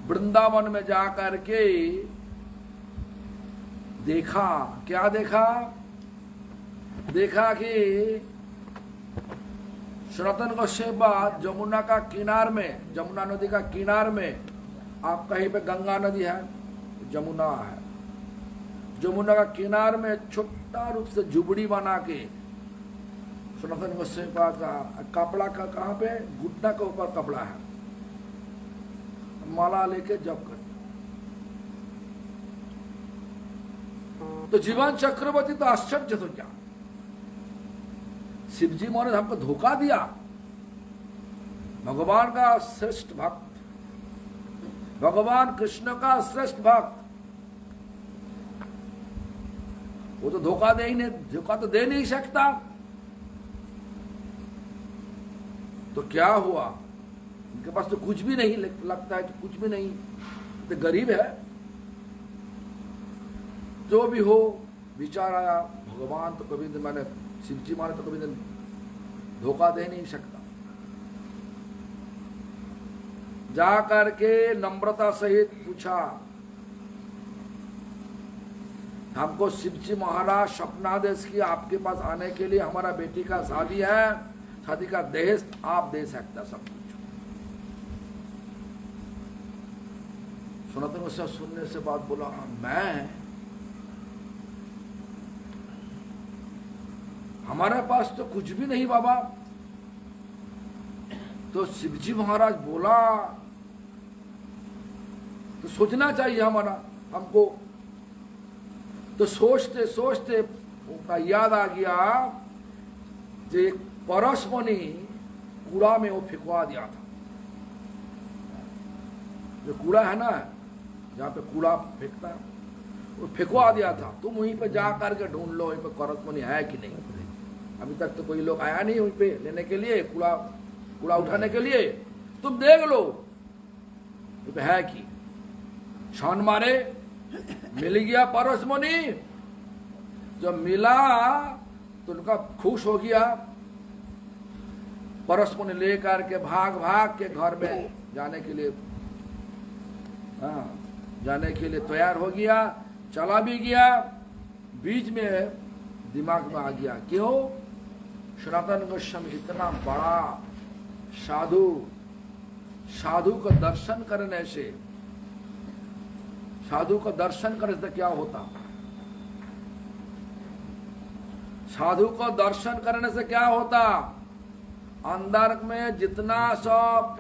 वृंदावन में जाकर के। देखा, क्या देखा? देखा कि सनातन गोस्वामी पाद जमुना का किनार में, जमुना नदी का किनार में, आप कहीं पे गंगा नदी है, जमुना है, जमुना का किनार में छोटा रूप से झुबड़ी बना के सनातन गोस्वामी पाद का कपड़ा का, कहाँ पे, घुटना के ऊपर कपड़ा है, माला लेके जप कर। तो जीवन चक्रवर्ती तो आश्चर्य तो क्या, शिवजी महाराज हमको धोखा दिया। भगवान का श्रेष्ठ भक्त, भगवान कृष्ण का श्रेष्ठ भक्त वो तो धोखा दे नहीं सकता। तो क्या हुआ, उनके पास तो कुछ भी नहीं, लगता है कि कुछ भी नहीं, तो गरीब है। जो भी हो, विचार आया भगवान तो कभी मैंने शिव जी माने तो कभी धोखा दे नहीं सकता। जा करके नम्रता सहित पूछा, हमको शिवजी महाराज स्वप्नादेश किया आपके पास आने के लिए, हमारा बेटी का शादी है, शादी का दहेज आप दे सकता सब कुछ। सनातन गोस्वामी सुनने से बात बोला, मैं, हमारे पास तो कुछ भी नहीं बाबा। तो शिवजी महाराज बोला तो सोचना चाहिए हमको। तो सोचते सोचते उनका याद आ गया जो एक परस मुनि कूड़ा में वो फेंकवा दिया था। जो कूड़ा है ना, जहाँ पे कूड़ा फेंकता है, वो फेंकवा दिया था। तुम वहीं पे जा करके ढूंढ लो वहीं पे परस मुनि है कि नहीं। अभी तक तो कोई लोग आया नहीं वहीं पे लेने के लिए, कूड़ा उठाने के लिए। तुम देख लो वहीं पे है कि। छान मारे, मिल गया परस मुनि। जब मिला तो उनका खुश हो गया। परस मुनि लेकर के भाग के घर में जाने के लिए तैयार हो गया, चला भी गया। बीच में दिमाग में आ गया, क्यों सनातन गोस्वामी इतना बड़ा साधु का दर्शन करने से, साधु का दर्शन करने से क्या होता, साधु को दर्शन करने से क्या होता, अंदर में जितना सब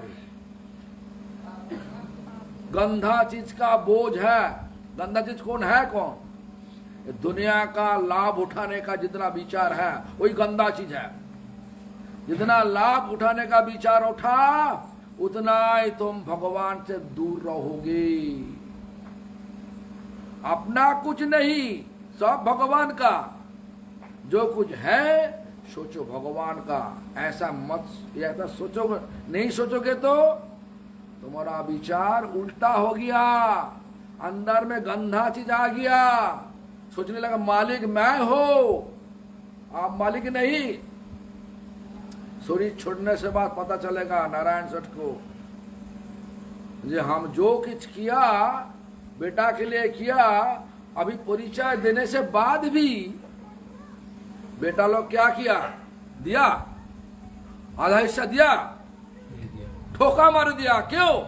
गंदा चीज का बोझ है, गंदा चीज कौन है, कौन, दुनिया का लाभ उठाने का जितना विचार है वही गंदा चीज है। जितना लाभ उठाने का विचार उठा उतना ही तुम भगवान से दूर रहोगे। अपना कुछ नहीं, सब भगवान का। जो कुछ है सोचो भगवान का। ऐसा सोचोगे, नहीं सोचोगे तो तुम्हारा विचार उल्टा हो गया, अंदर में गंदा चीज आ गया। सोचने लगा मालिक मैं हो, आप मालिक नहीं। शरीर छोड़ने से बात पता चलेगा नारायण सेठ को, जे हम जो कुछ किया बेटा के लिए किया, अभी परिचय देने से बाद भी बेटा लोग क्या किया, दिया, आधा हिस्सा दिया, ठोका मार दिया। क्यों,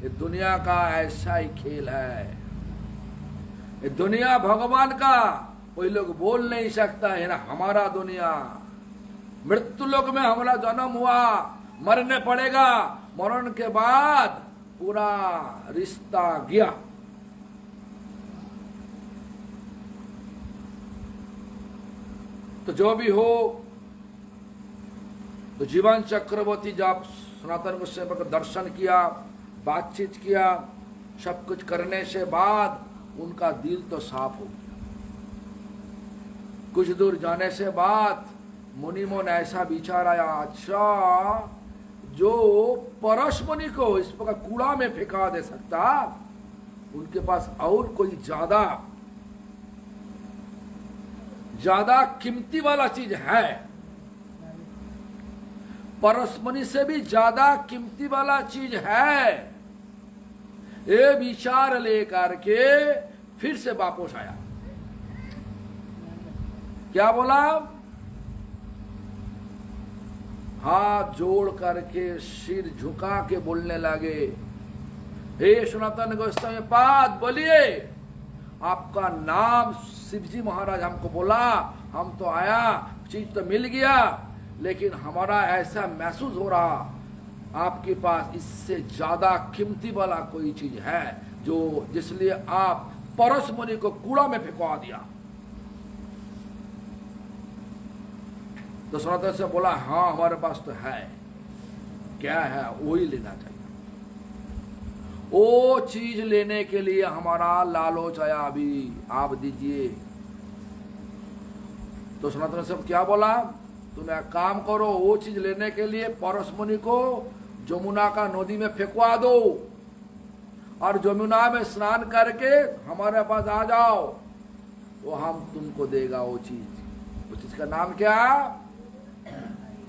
ये दुनिया का ऐसा ही खेल है। ये दुनिया भगवान का कोई लोग बोल नहीं सकता है ना। हमारा दुनिया, मृत्यु लोक में हमारा जन्म हुआ, मरने पड़ेगा, मरण के बाद पूरा रिश्ता गया। तो जो भी हो, तो जीवन चक्रवर्ती जब सनातन गोस्वामी का दर्शन किया, बातचीत किया, सब कुछ करने से बाद उनका दिल तो साफ हो गया। कुछ दूर जाने से बाद मुनि मन ऐसा विचार आया, अच्छा जो परस मुनि को इस प्रकार कूड़ा में फेंका दे सकता, उनके पास और कोई ज्यादा कीमती वाला चीज है। परस मुनि से भी ज्यादा कीमती वाला चीज है। ये विचार लेकर के फिर से वापस आया। क्या बोला, हाथ जोड़ करके सिर झुका के बोलने लगे, हे सनातन गोस्वामी पाद, बोलिए आपका नाम शिवजी महाराज हमको बोला, हम तो आया, चीज तो मिल गया, लेकिन हमारा ऐसा महसूस हो रहा आपके पास इससे ज्यादा कीमती वाला कोई चीज है जो जिसलिए आप परस मुनि को कूड़ा में फेंकवा दिया। तो सनातन से बोला, हाँ हमारे पास तो है। क्या है, वही लेना चाहिए। वो चीज लेने के लिए हमारा लालच आया, अभी आप दीजिए। तो सनातन सब क्या बोला, तुम एक काम करो, वो चीज लेने के लिए परस मुनि को जमुना का नदी में फेंकवा दो और जमुना में स्नान करके हमारे पास आ जाओ, वो हम तुमको देगा वो चीज का नाम क्या,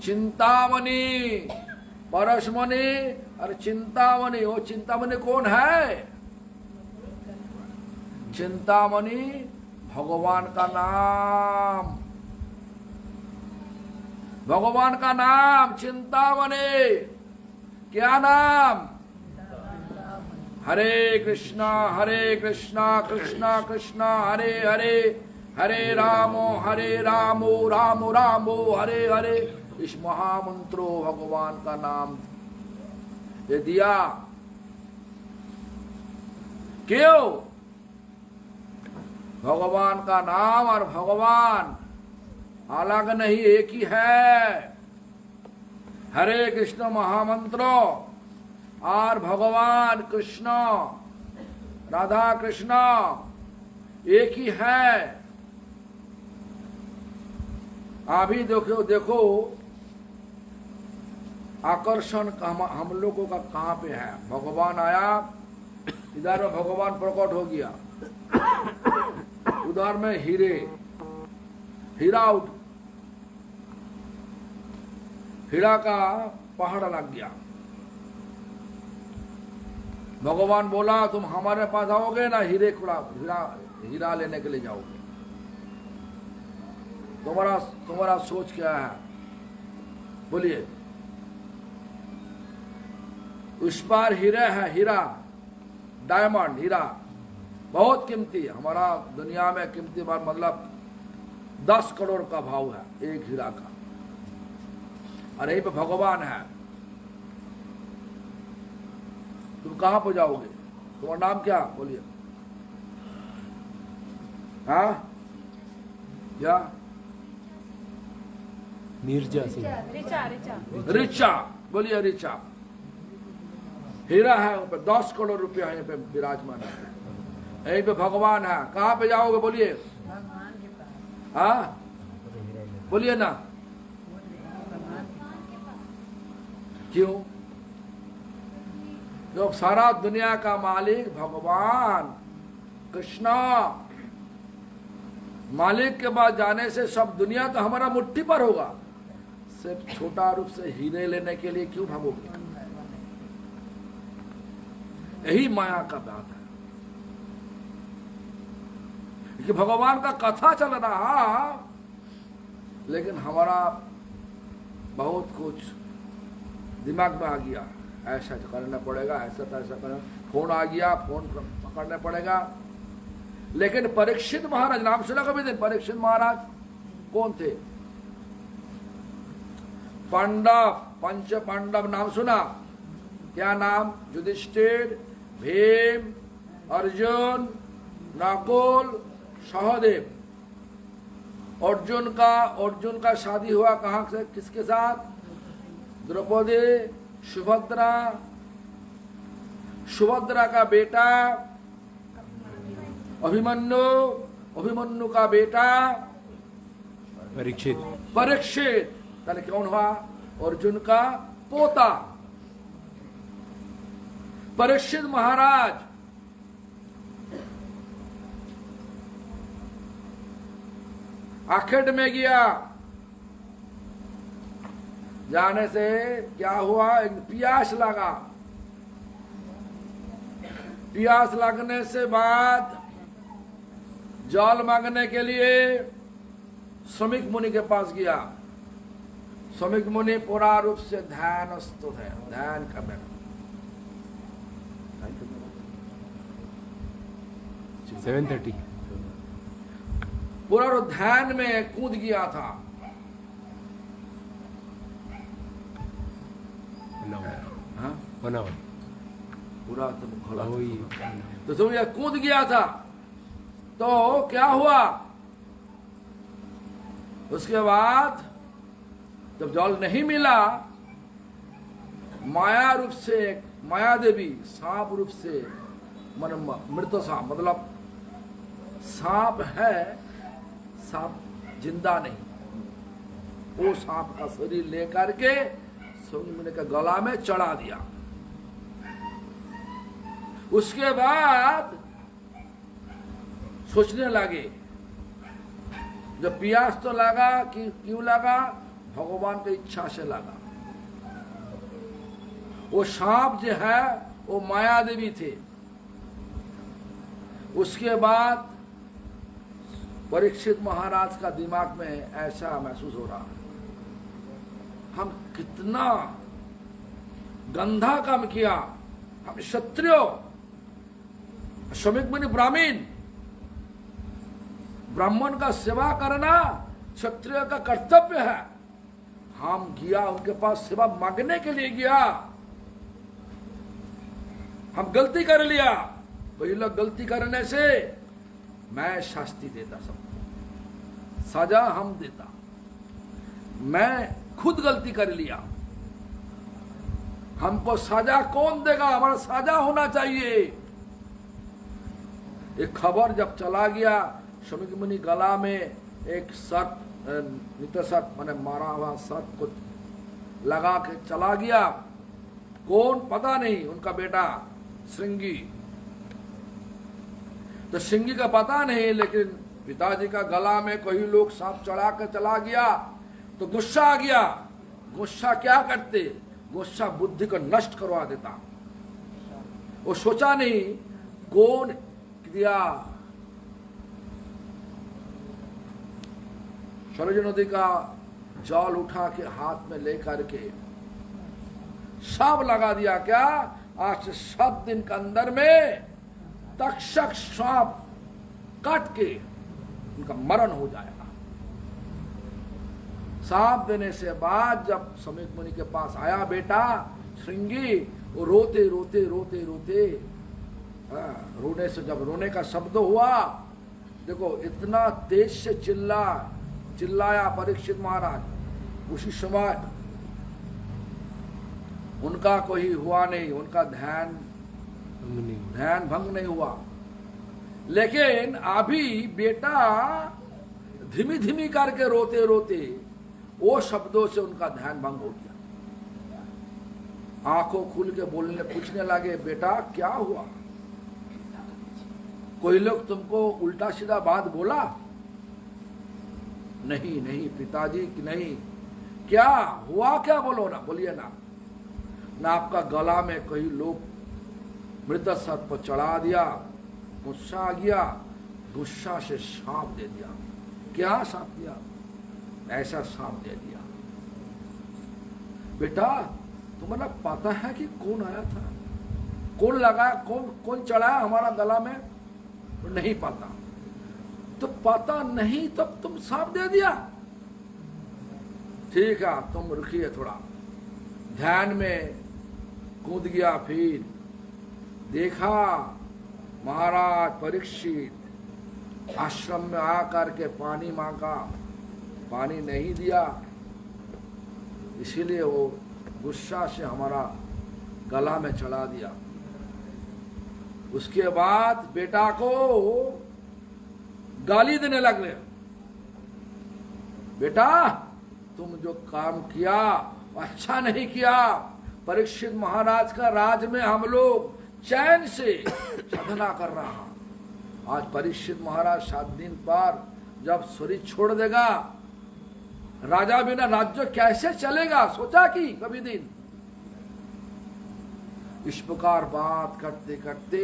चिंतामणि। परसमणि और चिंतामणि। वो चिंतामणि कौन है, चिंतामणि भगवान का नाम, भगवान का नाम चिंतामणि। क्या नाम, हरे कृष्णा कृष्णा कृष्णा हरे हरे, हरे रामो रामो रामो हरे हरे। इस महामंत्रो भगवान का नाम ये दिया। क्यों, भगवान का नाम और भगवान अलग नहीं, एक ही है। हरे कृष्ण महामंत्रो और भगवान कृष्ण राधा कृष्ण एक ही है। अभी देखो आकर्षण हम लोगों का कहां पे है। भगवान आया, इधर में भगवान प्रकट हो गया, उधर में हीरा का पहाड़ लग गया। भगवान बोला तुम हमारे पास आओगे ना, हीरा लेने के लिए जाओगे। तुम्हारा सोच क्या है, बोलिए। उस बार हीरा डायमंड, हीरा बहुत कीमती, हमारा दुनिया में कीमती बार मतलब 10 करोड़ का भाव है एक हीरा का। और यहीं पे भगवान है, तुम कहां पर जाओगे, तुम्हारा नाम क्या, बोलिए। हाँ क्या, मिर्जा सिंह, रिचा, बोलिए रिचा। हीरा है उन पर 10 करोड़ रुपया यहीं पे विराजमान है, यहीं पे भगवान है। कहां पे जाओगे, बोलिए। हाँ बोलिए ना, क्यों, जो सारा दुनिया का मालिक भगवान कृष्ण, मालिक के पास जाने से सब दुनिया तो हमारा मुट्ठी पर होगा, सिर्फ छोटा रूप से हीरे लेने के लिए क्यों भागोगे। यही माया का बात है कि भगवान का कथा चल रहा, लेकिन हमारा बहुत कुछ दिमाग में आ गया, ऐसा करना पड़ेगा, ऐसा करना, फोन आ गया, फोन पकड़ना पड़ेगा। लेकिन परीक्षित महाराज, नाम सुना कभी दिन, परीक्षित महाराज कौन थे, पांडव, पंच पांडव नाम सुना, क्या नाम, युधिष्ठिर, भीम, अर्जुन, नकुल, सहदेव। अर्जुन का शादी हुआ कहां से, किसके साथ, द्रौपदी, सुभद्रा का बेटा अभिमन्यु का बेटा परीक्षित। ताले कौन हुआ, अर्जुन का पोता परीक्षित महाराज। आखिर में गया, जाने से क्या हुआ, एक प्यास लगा, प्यास लगने से बाद जल मांगने के लिए श्रमिक मुनि के पास गया। श्रमिक मुनि पूरा रूप से ध्यानस्थ है, ध्यान करने में 7:30 पूरा रूप ध्यान में कूद गया था। हाँ? 1 hour पूरा तुम खोला वही। तो तुम ये कूद गया था, तो क्या हुआ, उसके बाद जब जल नहीं मिला, माया रूप से माया देवी सांप रूप से, मृत सांप, मतलब सांप है, सांप जिंदा नहीं। वो सांप का शरीर लेकर के शमी मुनि के गला में चढ़ा दिया। उसके बाद सोचने लगे, जब प्यास तो लगा कि क्यों लगा, भगवान की इच्छा से लगा। वो सांप जो है वो माया देवी थे। उसके बाद परीक्षित महाराज का दिमाग में ऐसा महसूस हो रहा, हम कितना गंधा काम किया, हम क्षत्रिय, श्रमिक मुनि ब्राह्मण, ब्राह्मण का सेवा करना क्षत्रिय का कर्तव्य है। हम गया उनके पास सेवा मांगने के लिए गया, हम गलती कर लिया। वही लोग गलती करने से मैं शास्ति देता, सबको सजा हम देता, मैं खुद गलती कर लिया, हमको सजा कौन देगा, हमारा सजा होना चाहिए। एक खबर जब चला गया, शमी मुनि गला में एक सर्प, नित सर्प माने मारा हुआ सर्प को लगा के चला गया। कौन पता नहीं, उनका बेटा श्रृंगी। तो श्रृंगी का पता नहीं, लेकिन पिताजी का गला में कोई लोग सांप चढ़ा के चला गया तो गुस्सा आ गया। गुस्सा क्या करते, गुस्सा बुद्धि को नष्ट करवा देता। वो सोचा नहीं कौन दिया। सरयू नदी का जल उठा के हाथ में लेकर के सब लगा दिया। क्या आज से 7 दिन के अंदर में तक्षक सांप काट के उनका मरण हो जाएगा। सांप देने से बाद जब समीक मुनि के पास आया बेटा श्रृंगी, वो रोते रोते रोते रोते, रोने से जब रोने का शब्द हुआ, देखो इतना तेज से चिल्लाया परीक्षित महाराज। उसी समय उनका कोई हुआ नहीं, उनका ध्यान भंग नहीं हुआ। लेकिन अभी बेटा धीमी धीमी करके रोते रोते वो शब्दों से उनका ध्यान भंग हो गया। आंखों खुल के बोलने पूछने लगे, बेटा क्या हुआ, कोई लोग तुमको उल्टा सीधा बात बोला? नहीं नहीं पिताजी नहीं। क्या हुआ, क्या बोलो ना, बोलिए ना। ना आपका गला में कोई लोग मृत सर्प चढ़ा दिया, गुस्सा आ गया, गुस्सा से सांप दे दिया। क्या सांप दिया? ऐसा सांप दे दिया। बेटा तुम्हें पता है कि कौन आया था, कौन लगाया, कौन चढ़ाया हमारा गला में? नहीं पता। तो पता नहीं तब तुम सांप दे दिया? ठीक है तुम रुकिए थोड़ा। ध्यान में कूद गया। फिर देखा महाराज परीक्षित आश्रम में आकर के पानी मांगा, पानी नहीं दिया, इसीलिए वो गुस्सा से हमारा गला में चढ़ा दिया। उसके बाद बेटा को गाली देने लगे, बेटा तुम जो काम किया अच्छा नहीं किया। परीक्षित महाराज का राज में हम लोग चैन से साधना कर रहा। आज परीक्षित महाराज 7 दिन पर जब शरीर छोड़ देगा, राजा बिना राज्य कैसे चलेगा, सोचा कि कभी दिन? इस प्रकार बात करते करते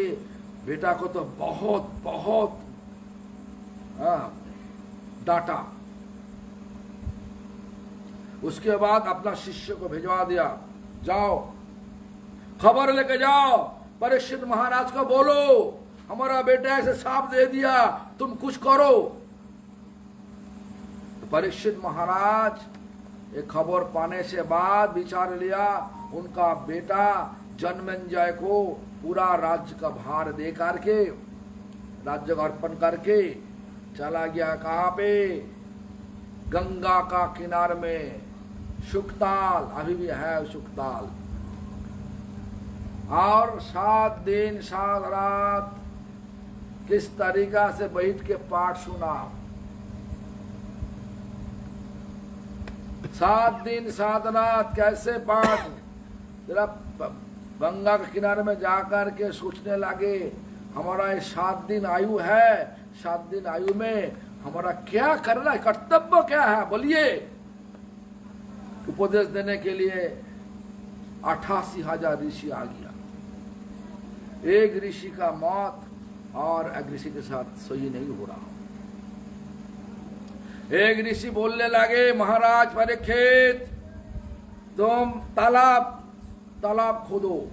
बेटा को तो बहुत बहुत डांटा। उसके बाद अपना शिष्य को भिजवा दिया, जाओ खबर लेके जाओ, परीक्षित महाराज को बोलो हमारा बेटा ऐसे सांप दे दिया, तुम कुछ करो। तो परीक्षित महाराज एक खबर पाने से बाद विचार लिया, उनका बेटा जन्मेंजय को पूरा राज्य का भार दे करके, राज्य का अर्पण करके चला गया। कहाँ पे? गंगा का किनार में सुखताल, अभी भी है सुखताल। और 7 दिन 7 रात किस तरीका से बैठ के पाठ सुना। 7 दिन 7 रात कैसे पाठ। जरा गंगा के किनारे में जाकर के सोचने लगे, हमारा ये 7 दिन आयु है, 7 दिन आयु में हमारा क्या करना है, कर्तव्य क्या है, बोलिए। उपदेश देने के लिए 88,000 ऋषि आ गया। एक ऋषि का मौत और एक ऋषि के साथ सही नहीं हो रहा। एक ऋषि बोलने लगे, महाराज परीक्षित, तुम तालाब खोदो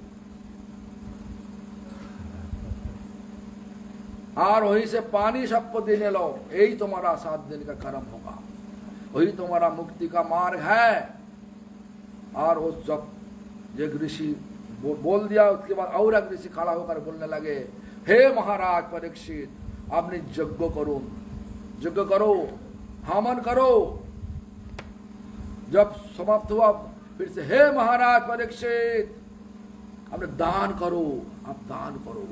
और वहीं से पानी सबको देने लो, यही तुम्हारा 7 दिन का कर्म होगा, वही तुम्हारा मुक्ति का मार्ग है। और उस जब एक ऋषि बोल दिया, उसके बाद और एक ऋषि खड़ा होकर बोलने लगे, हे महाराज परीक्षित, आपने यज्ञ करो, हवन करो। जब समाप्त हुआ फिर से, हे महाराज परीक्षित, आपने दान करो, आप दान करो।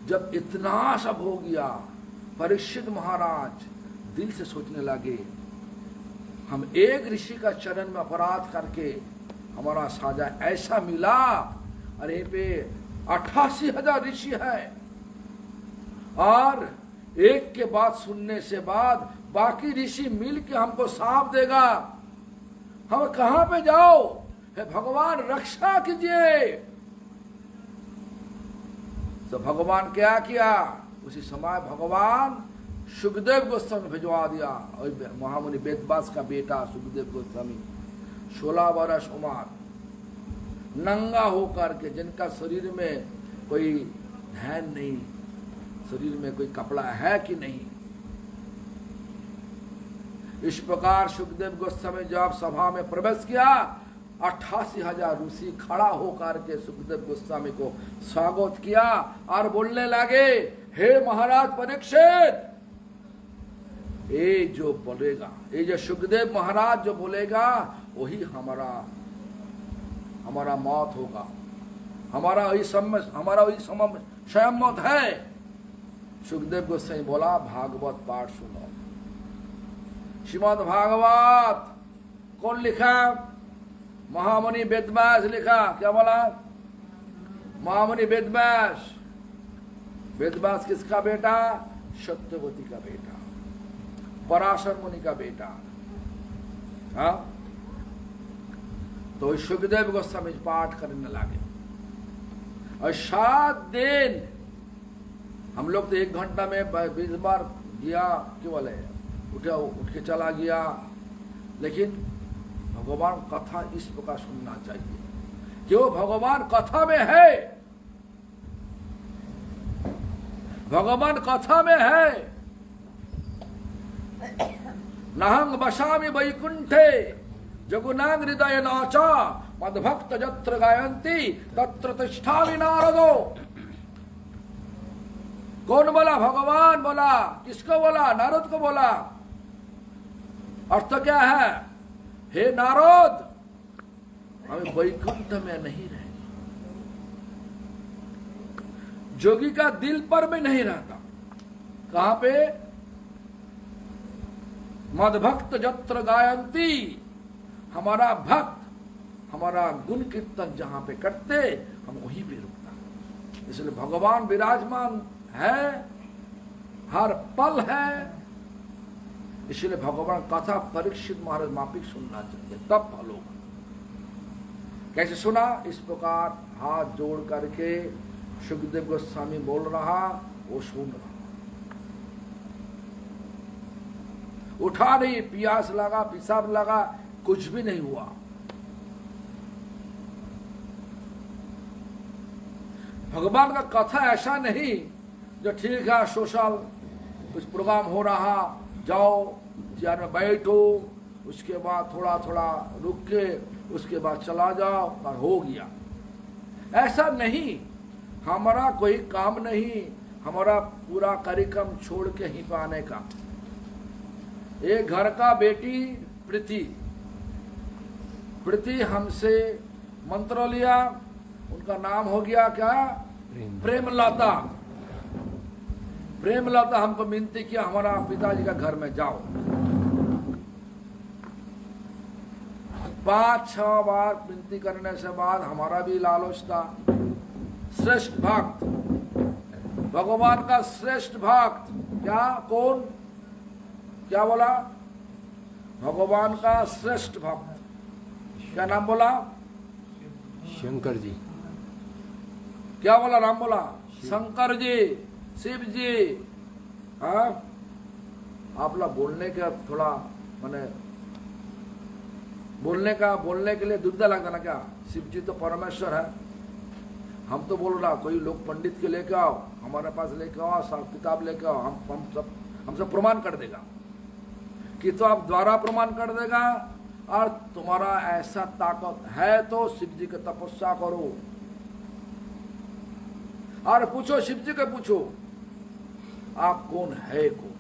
जब इतना सब हो गया, परीक्षित महाराज दिल से सोचने लगे, हम एक ऋषि का चरण में अपराध करके हमारा साजा ऐसा मिला, अरे पे 88,000 ऋषि है, और एक के बात सुनने से बाद बाकी ऋषि मिल के हमको साफ देगा, हम कहां पे जाओ, हे भगवान रक्षा कीजिए। तो भगवान क्या किया, उसी समय भगवान सुखदेव गोस्वामी भिजवा दिया। और महामुनि वेदव्यास का बेटा सुखदेव गोस्वामी 16 वर्ष उम्र, नंगा होकर के, जिनका शरीर में कोई ध्यान नहीं, शरीर में कोई कपड़ा है कि नहीं। इस प्रकार सुखदेव गोस्वामी जब सभा में प्रवेश किया, 88,000 ऋषि खड़ा होकर के सुखदेव गोस्वामी को स्वागत किया और बोलने लगे, हे महाराज परीक्षित, ये जो बोलेगा, ये जो सुखदेव महाराज जो बोलेगा, वही हमारा मौत होगा, हमारा वही स्वयं मौत है। सुखदेव गोस्वामी बोला, भागवत पाठ सुनो। श्रीमद् भागवत कौन लिखा, महामुनि वेदव्यास लिखा। क्या बोला, महामुनि वेदव्यास। वेदव्यास किसका बेटा, सत्यवती का बेटा, पराशर मुनि का बेटा। हाँ, तो सुखदेव गोस्वामी पाठ करने लगे। और 7 दिन, हम लोग तो 1 घंटा में 20 बार गया, क्यों बोले, उठ के चला गया। लेकिन भगवान कथा इस प्रकार सुनना चाहिए, क्यों, भगवान कथा में है, भगवान कथा में है। नहंग बसामि वैकुंठे जगुनांग हृदय नाचा मद्भक्त जत्र गायंती तत्र तिष्ठामि नारदो। कौन बोला, भगवान बोला। किसको बोला, नारद को बोला। अर्थ क्या है, हे नारद, हमें वैकुंठ में नहीं रहेंगे। जोगी का दिल पर भी नहीं रहता, कहां पे, मद्भक्त जत्र गायंती, हमारा भक्त, हमारा गुण कीर्तन जहां पे करते, हम वहीं पे रुकता। इसलिए भगवान विराजमान है, हर पल है। इसलिए भगवान कथा परीक्षित महाराज मापिक सुनना चाहिए, तब फल होगा। कैसे सुना, इस प्रकार हाथ जोड़ करके सुखदेव गोस्वामी बोल रहा, वो सुन रहा। उठा नहीं, प्यास लगा, पेशाब लगा, कुछ भी नहीं हुआ। भगवान का कथा ऐसा नहीं जो ठीक है, सोशल कुछ प्रोग्राम हो रहा, जाओ चेयर में बैठो, उसके बाद थोड़ा थोड़ा रुक के उसके बाद चला जाओ और हो गया। ऐसा नहीं, हमारा कोई काम नहीं, हमारा पूरा कार्यक्रम छोड़ के ही पाने का। एक घर का बेटी प्रीति हमसे मंत्र लिया, उनका नाम हो गया क्या, प्रेमलता। प्रेमलता हमको विनती किया, हमारा पिताजी का घर में जाओ। 5-6 बार विनती करने से बाद हमारा भी लालच था। श्रेष्ठ भक्त, भगवान का श्रेष्ठ भक्त क्या, कौन, क्या बोला? भगवान का श्रेष्ठ भक्त, क्या नाम बोला? शंकर जी। क्या बोला? नाम बोला? शंकर जी, शिव जी। हाँ, आप लोग बोलने का थोड़ा माने बोलने के लिए दुविधा लगता ना क्या? शिव जी तो परमेश्वर है। हम तो बोल रहा, कोई लोग पंडित के लेके आओ, हमारे पास लेके आओ, सब किताब लेके आओ, हम सब प्रमाण कर देगा कि तो आप द्वारा प्रमाण कर देगा। और तुम्हारा ऐसा ताकत है तो शिव जी की तपस्या करो और पूछो, शिव जी के पूछो आप कौन है कौन।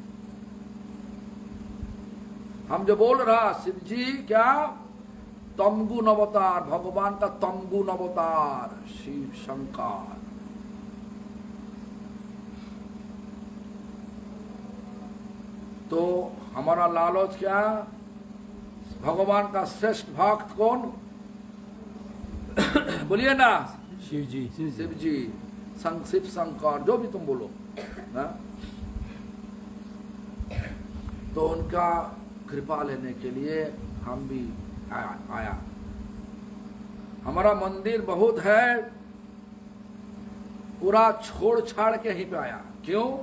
हम जो बोल रहा शिव जी क्या, तमगुण अवतार, भगवान का तमगुण अवतार शिव शंकर। तो हमारा लालच क्या, भगवान का श्रेष्ठ भक्त कौन? बोलिए ना, शिव जी। शिव जी, शिव शंकर, जो भी तुम बोलो ना। तो उनका कृपा लेने के लिए हम भी आया। हमारा मंदिर बहुत है, पूरा छोड़ छाड़ के यहीं पे आया। क्यों?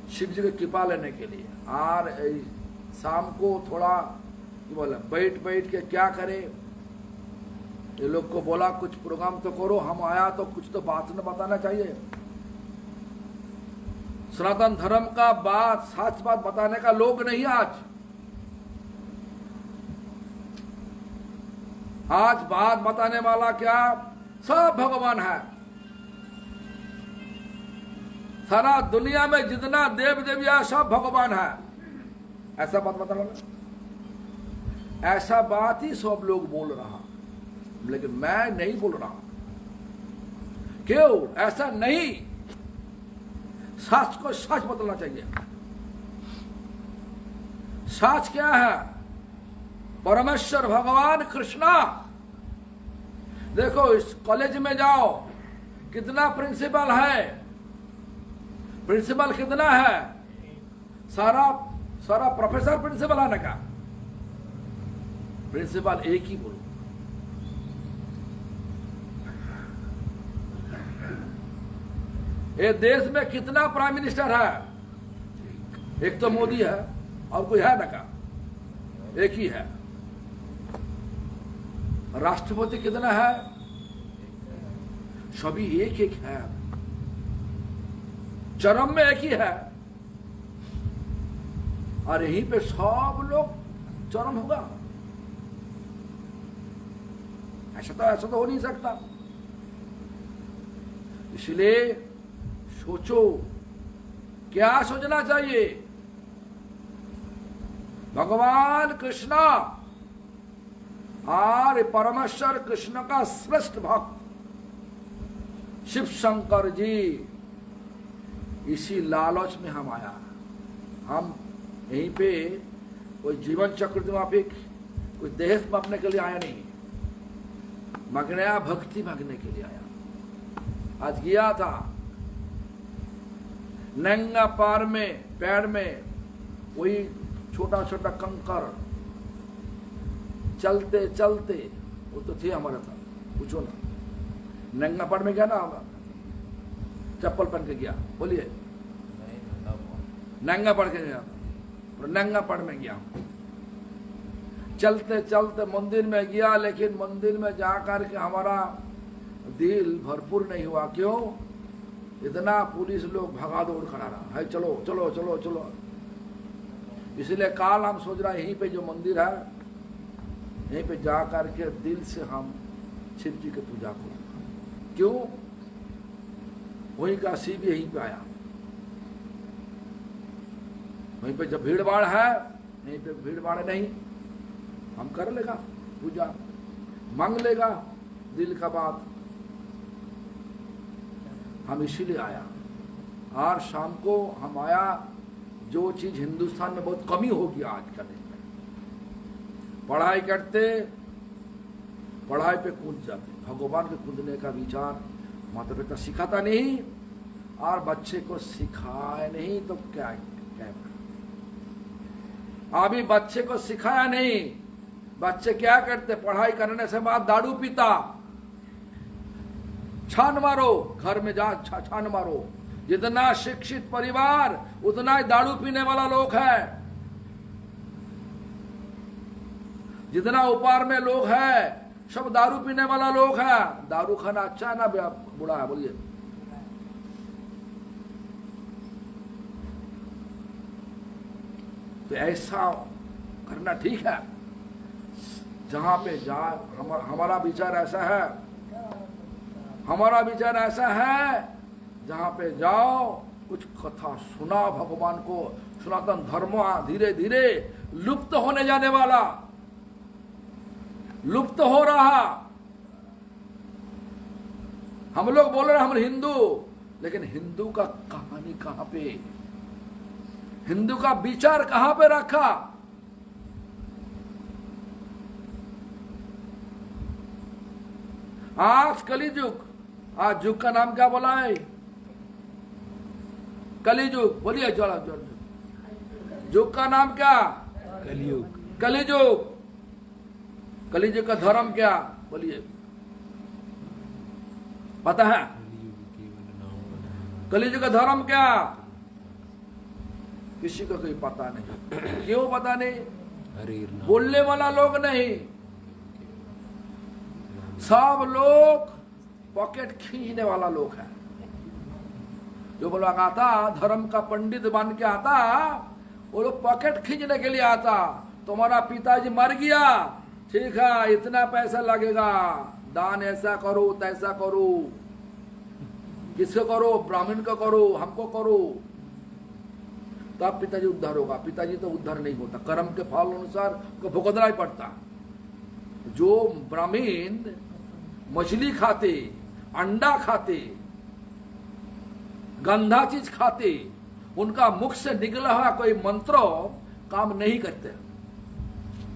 शिव जी की कृपा लेने के लिए। और शाम को थोड़ा बोला बैठ के क्या करे, ये लोग को बोला कुछ प्रोग्राम तो करो, हम आया तो कुछ तो बात न बताना चाहिए। सनातन धर्म का बात, सच बात बताने का लोग नहीं आज बात बताने वाला क्या, सब भगवान है। सारा दुनिया में जितना देव देविया सब भगवान है, ऐसा बात बताना, ऐसा बात ही सब लोग बोल रहा, लेकिन मैं नहीं बोल रहा। क्यों? ऐसा नहीं, सच को सच बदलना चाहिए। सच क्या है? परमेश्वर भगवान कृष्णा। देखो इस कॉलेज में जाओ, कितना प्रिंसिपल है, प्रिंसिपल कितना है? सारा प्रोफेसर प्रिंसिपल है ना क्या? प्रिंसिपल एक ही बोलो। ये देश में कितना प्राइम मिनिस्टर है? एक तो मोदी है, और कोई है ना क्या? एक ही है। राष्ट्रपति कितना है? सभी एक एक है, चरम में एक ही है। और यहीं पे सब लोग चरम होगा, ऐसा तो हो नहीं सकता। इसलिए सोचो, क्या सोचना चाहिए? भगवान कृष्णा और परमेश्वर कृष्ण का श्रेष्ठ भक्त शिव शंकर जी, इसी लालच में हम आया। हम यहीं पे कोई जीवन चक्र माफिक, कोई देश मापने के लिए आया नहीं, मांगने आया, भक्ति मांगने के लिए आया। आज गया था नंगा पार में, पैर में वही छोटा छोटा कंकर, चलते चलते, वो तो थे हमारे साथ, पूछो ना, नंगा पार में गया ना, चप्पल पहन के गया, बोलिए, नंगा पड़ के गया, नंगा पड़ में गया, चलते चलते मंदिर में गया, लेकिन मंदिर में जाकर के हमारा दिल भरपूर नहीं हुआ। क्यों? इतना पुलिस लोग भगा दौड़ खड़ा रहा है, चलो चलो चलो चलो। इसलिए काल हम सोच रहे हैं यहीं पे जो मंदिर है, यहीं पे जाकर के दिल से हम शिव जी की पूजा करें। क्यों? वहीं का शिव यहीं पे आया। वहीं पे जब भीड़ भाड़ है, यहीं पे भीड़ भाड़ नहीं, हम कर लेगा पूजा, मांग लेगा दिल का बात। हम इसीलिए आया। और शाम को हम आया, जो चीज हिंदुस्तान में बहुत कमी होगी आज का दिन में, पढ़ाई करते, पढ़ाई पे कूद जाते। भगवान के कूदने का विचार माता पिता सिखाता नहीं, और बच्चे को सिखाए नहीं तो क्या क्या। अभी बच्चे को सिखाया नहीं, बच्चे क्या करते, पढ़ाई करने से बाद दारू पीता। छान मारो, घर में जा छान मारो। जितना शिक्षित परिवार उतना ही दारू पीने वाला लोग है। जितना ऊपर में लोग है सब दारू पीने वाला लोग है। दारू खाना अच्छा है ना बुरा है? बोलिए। तो ऐसा करना ठीक है? जहां पे जा, हमारा विचार ऐसा है, हमारा विचार ऐसा है, जहां पे जाओ कुछ कथा सुना, भगवान को सनातन धर्म धीरे धीरे लुप्त होने जाने वाला, लुप्त हो रहा। हम लोग बोल रहे हम हिंदू, लेकिन हिंदू का कहानी कहां पे, हिंदू का विचार कहां पे रखा? आज कलिजुग, आज युग का नाम क्या बोला है? कलिजुग। बोलिए जोड़ा जोड़। युग का नाम क्या? कलयुग। कलिजुग। कलिजुग का धर्म क्या? बोलिए, पता है? कलिजुग का धर्म क्या? किसी को कोई पता नहीं। क्यों पता नहीं? बोलने वाला लोग नहीं, सब लोग पॉकेट खींचने वाला लोग है। जो बोला आता धर्म का पंडित बन के आता, वो लोग पॉकेट खींचने के लिए आता। तुम्हारा पिताजी मर गया, ठीक है, इतना पैसा लगेगा, दान ऐसा करो तैसा करो। किसको करो? ब्राह्मण को करो, हमको करो, तब पिताजी उद्धार होगा। पिताजी तो उद्धार नहीं होता, कर्म के फल अनुसार को भुगतना ही पड़ता। जो ब्राह्मण मछली खाते, अंडा खाते, गंदा चीज खाते, उनका मुख से निकला हुआ कोई मंत्र काम नहीं करते।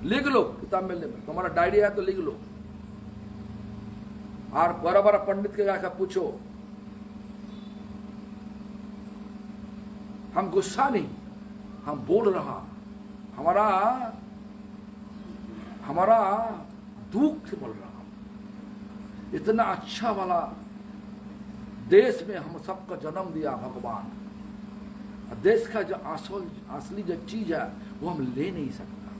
लिख लो किताब में, तुम्हारा डायरी है तो लिख लो। और बड़ा बड़ा पंडित के जाकर पूछो। हम गुस्सा नहीं, हम बोल रहा, हमारा दुख से बोल रहा। इतना अच्छा वाला देश में हम सबका जन्म दिया भगवान। देश का जो असली जो चीज है वो हम ले नहीं सकता।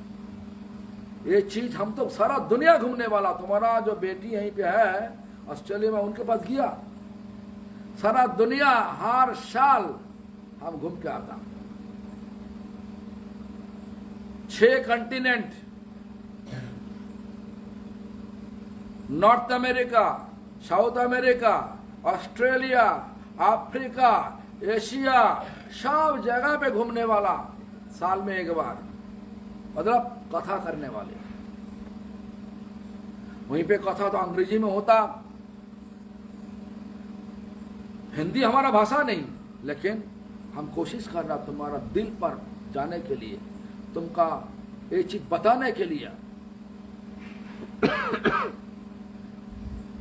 ये चीज हम तो सारा दुनिया घूमने वाला। तुम्हारा जो बेटी यहीं पे है ऑस्ट्रेलिया में, उनके पास गया, सारा दुनिया हर साल हम घूम के आता। 6 continent, north America, south America, Australia, Africa, Asia, सब जगह पे घूमने वाला, साल में एक बार, मतलब कथा करने वाले। वहीं पे कथा तो अंग्रेजी में होता, हिंदी हमारा भाषा नहीं, लेकिन हम कोशिश कर रहा तुम्हारा दिल पर जाने के लिए, तुमका ये चीज बताने के लिए।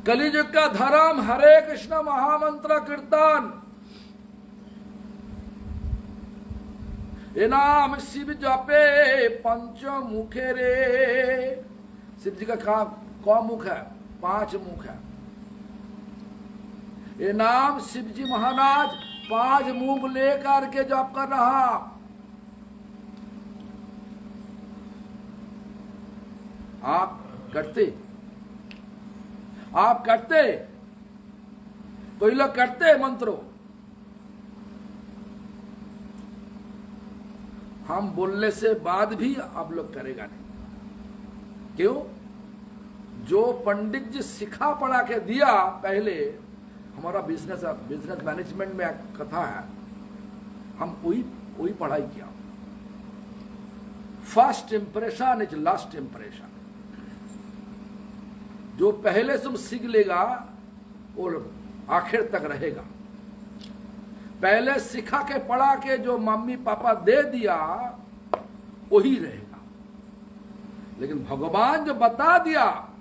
कलियुग का धर्म हरे कृष्ण महामंत्र कीर्तन। ये नाम शिव जपे पंचमुखे रे। शिव जी का कौन मुख है? 5 मुख है। ये नाम शिव जी महाराज 5 मुख लेकर के जप कर रहा। आप करते? आप करते? कोई लोग करते मंत्रों? हम बोलने से बाद भी आप लोग करेगा नहीं। क्यों? जो पंडित जी सिखा पढ़ा के दिया पहले, हमारा बिजनेस मैनेजमेंट में एक कथा है, हम वही पढ़ाई किया। First impression is last impression. जो पहले तुम सीख लेगा वो आखिर तक रहेगा। पहले सिखा के पढ़ा के जो मम्मी पापा दे दिया वही रहेगा। लेकिन भगवान जो बता दिया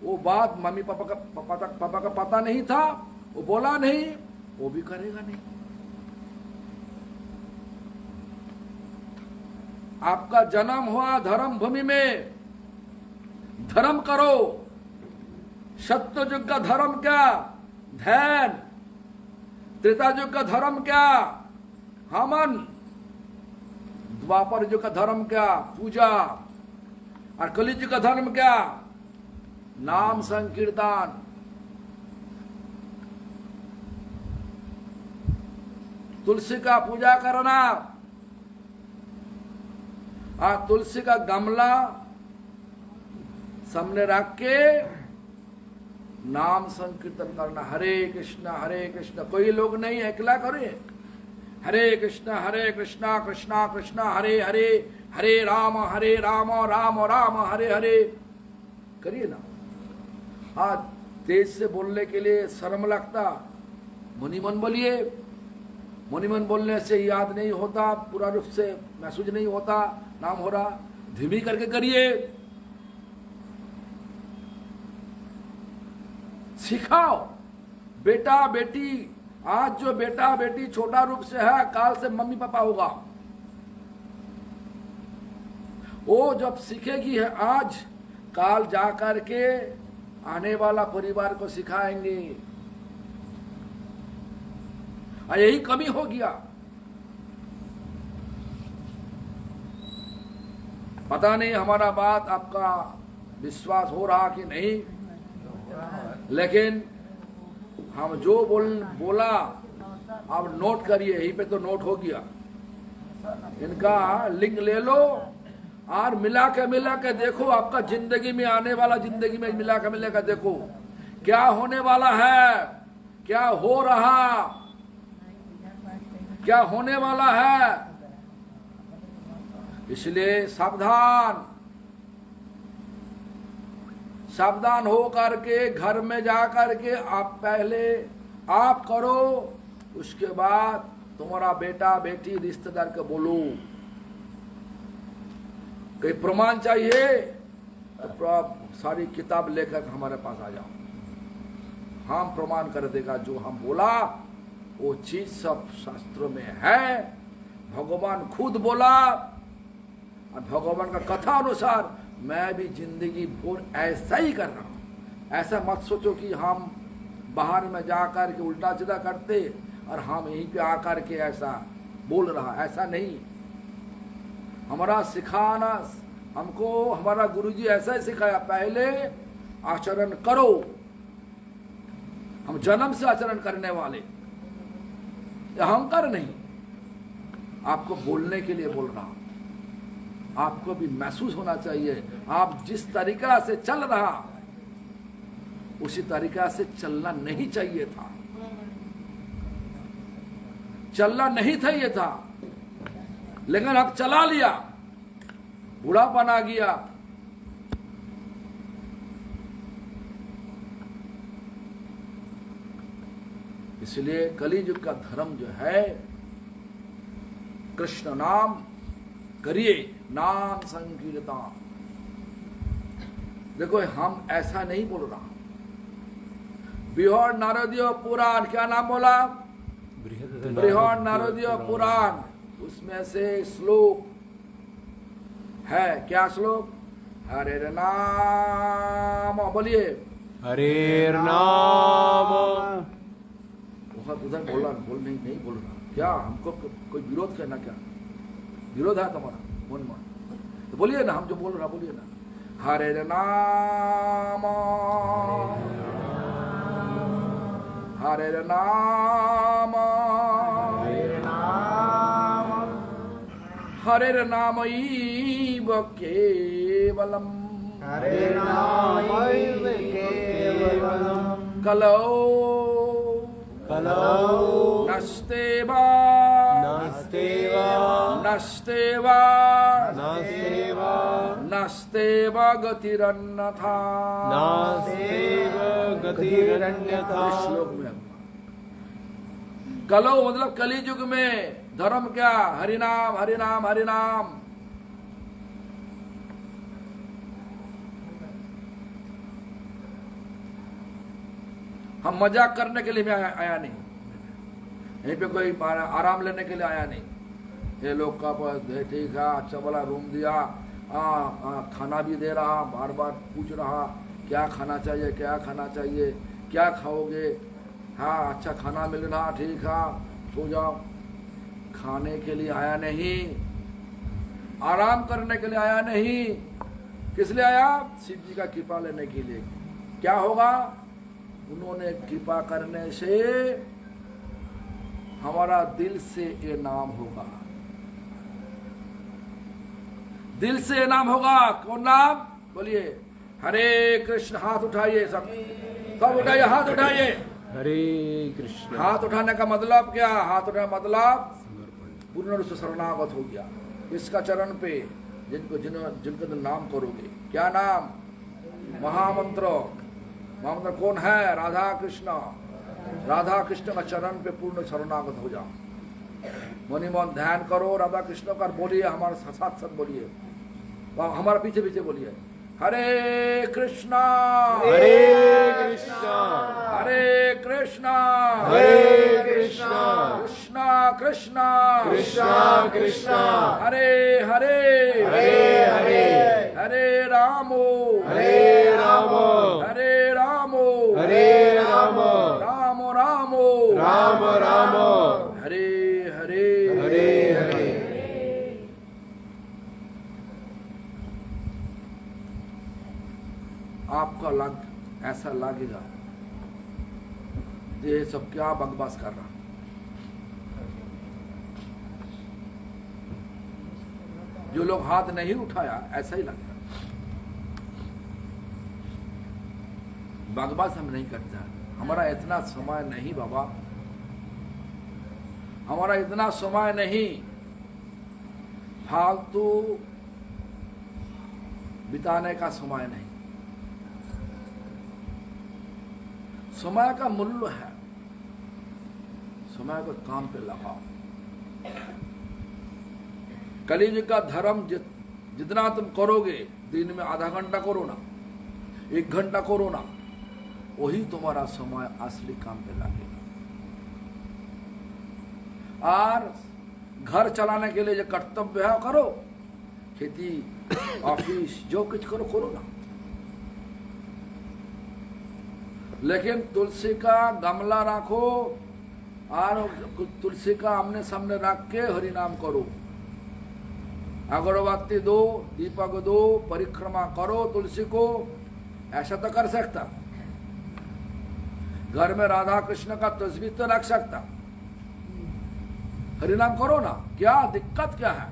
वो बात मम्मी पापा का पता नहीं था, वो बोला नहीं, वो भी करेगा नहीं। आपका जन्म हुआ धर्म भूमि में, धर्म करो। सत्य युग का धर्म क्या? ध्यान। त्रेता युग का धर्म क्या? हवन। द्वापर युग का धर्म क्या? पूजा। और कलि युग का धर्म क्या? नाम संकीर्तन। तुलसी का पूजा करना, और तुलसी का गमला सामने रख के नाम संकीर्तन करना, हरे कृष्णा। कोई लोग नहीं अकेला करे, हरे कृष्णा कृष्णा कृष्णा हरे हरे, हरे राम राम राम हरे हरे। करिए ना। आज तेज से बोलने के लिए शर्म लगता, मुनि मन बोलिए। मुनि मन बोलने से याद नहीं होता, पूरा रूप से महसूस नहीं होता, नाम हो रहा। धीमी करके करिए, सिखाओ। बेटा बेटी, आज जो बेटा बेटी छोटा रूप से है, काल से मम्मी पापा होगा। वो जब सीखेगी है आज, काल जा करके आने वाला परिवार को सिखाएंगे। और यही कमी हो गया। पता नहीं हमारा बात आपका विश्वास हो रहा कि नहीं, लेकिन हम जो बोला आप नोट करिए। यहीं पे तो नोट हो गया। इनका लिंक ले लो और मिला के देखो। आपका जिंदगी में आने वाला, जिंदगी में मिला के देखो क्या होने वाला है, क्या हो रहा, क्या होने वाला है। इसलिए सावधान हो करके घर में जा करके आप पहले आप करो, उसके बाद तुम्हारा बेटा बेटी रिश्तेदार को बोलो। कोई प्रमाण चाहिए तो सारी किताब लेकर हमारे पास आ जाओ, हम प्रमाण कर देगा। जो हम बोला वो चीज सब शास्त्रों में है, भगवान खुद बोला। और भगवान का कथा अनुसार मैं भी जिंदगी भर ऐसा ही कर रहा हूं। ऐसा मत सोचो कि हम बाहर में जाकर के उल्टा सीधा करते और हम यहीं पे आकर के ऐसा बोल रहा, ऐसा नहीं। हमारा सिखाना, हमको हमारा गुरुजी ऐसा ही सिखाया, पहले आचरण करो। हम जन्म से आचरण करने वाले, अहंकार नहीं। आपको बोलने के लिए बोल रहा हूं, आपको भी महसूस होना चाहिए। आप जिस तरीका से चल रहा उसी तरीका से चलना नहीं चाहिए था, चलना नहीं चाहिए था, लेकिन अब चला लिया, बुढ़ापन आ गया। इसलिए कलियुग का धर्म जो है, कृष्ण नाम करिए, नाम संकीर्तन। देखो हम ऐसा नहीं बोल रहा। बृहद नारदीय पुराण, क्या नाम बोला? बृहद नारदीय पुराण, उसमें से श्लोक है। क्या श्लोक? हरे नाम, बोलिए हरे नाम। उधर बोला, नहीं बोल रहा। क्या हमको कोई विरोध करना? क्या विरोध है तुम्हारा मन में? तो बोलिए ना, हम जो बोल रहा बोलिए ना। हरे नाम, हरे नाम, हरे नाम इव केवलम, हरे नाम केवलम, कलो कलौ नस्तेवा नास्तेवा नस्तेवा नास्तेवा नस्तेवा गतिरन्यथा, नास्तेव गतिरन्यथा। इस श्लोक में कलो मतलब कलियुग में धर्म क्या? हरिनाम हरिनाम हरिनाम। हम मजाक करने के लिए मैं आया नहीं, यहीं पे कोई आराम लेने के लिए आया नहीं। ये लोग का ठीक है, अच्छा वाला रूम दिया, खाना भी दे रहा, बार बार पूछ रहा क्या खाना चाहिए, क्या खाना चाहिए, क्या खाओगे, हाँ अच्छा खाना मिल रहा, ठीक है सो जाओ। खाने के लिए आया नहीं, आराम करने के लिए आया नहीं, किस लिए आया? शिव जी का कृपा लेने के लिए। क्या होगा? उन्होंने कृपा करने से हमारा दिल से ये नाम होगा, दिल से नाम होगा। कौन नाम? बोलिए हरे कृष्ण। हाथ उठाइए, सब उठाइए, हाथ उठाइए। हरे कृष्ण। हाथ उठाने का मतलब क्या? हाथ उठाने का मतलब पूर्ण रूप से शरणागत हो गया इसका चरण पे। जिनको नाम करोगे, क्या नाम? महामंत्र। महामंत्र कौन है? राधा कृष्ण। राधा कृष्ण का चरण पे पूर्ण शरणागत हो जाओ। मनी मन ध्यान करो राधा कृष्ण का, बोलिए हमारे साथ साथ बोलिए, हमारे पीछे पीछे बोलिए हरे कृष्णा हरे कृष्णा हरे कृष्णा हरे कृष्णा कृष्णा कृष्णा कृष्णा कृष्णा हरे हरे हरे हरे हरे रामो हरे रामो हरे रामो हरे रामो राम रामो राम रामो हरे हरे हरे हरे। आपका ऐसा लगेगा ये सब क्या बकवास कर रहा। जो लोग हाथ नहीं उठाया ऐसा ही लगेगा। बकवास हम नहीं करते, हमारा इतना समय नहीं बाबा, हमारा इतना समय नहीं। फालतू बिताने का समय नहीं। समय का मूल्य है, समय को काम पे लगाओ। कलियुग का धर्म जितना तुम करोगे, दिन में आधा घंटा करो ना, 1 घंटा करो ना, वही तुम्हारा समय असली काम पे लगेगा। और घर चलाने के लिए जो कर्तव्य है करो, खेती ऑफिस जो कुछ करो करो ना। लेकिन तुलसी का गमला रखो और तुलसी का आमने सामने रख के हरि नाम करो, अगरबत्ती दो, दीपक दो, परिक्रमा करो तुलसी को, ऐसा तो कर सकता। घर में राधा कृष्ण का तस्वीर तो रख सकता, हरि नाम करो ना, क्या दिक्कत क्या है?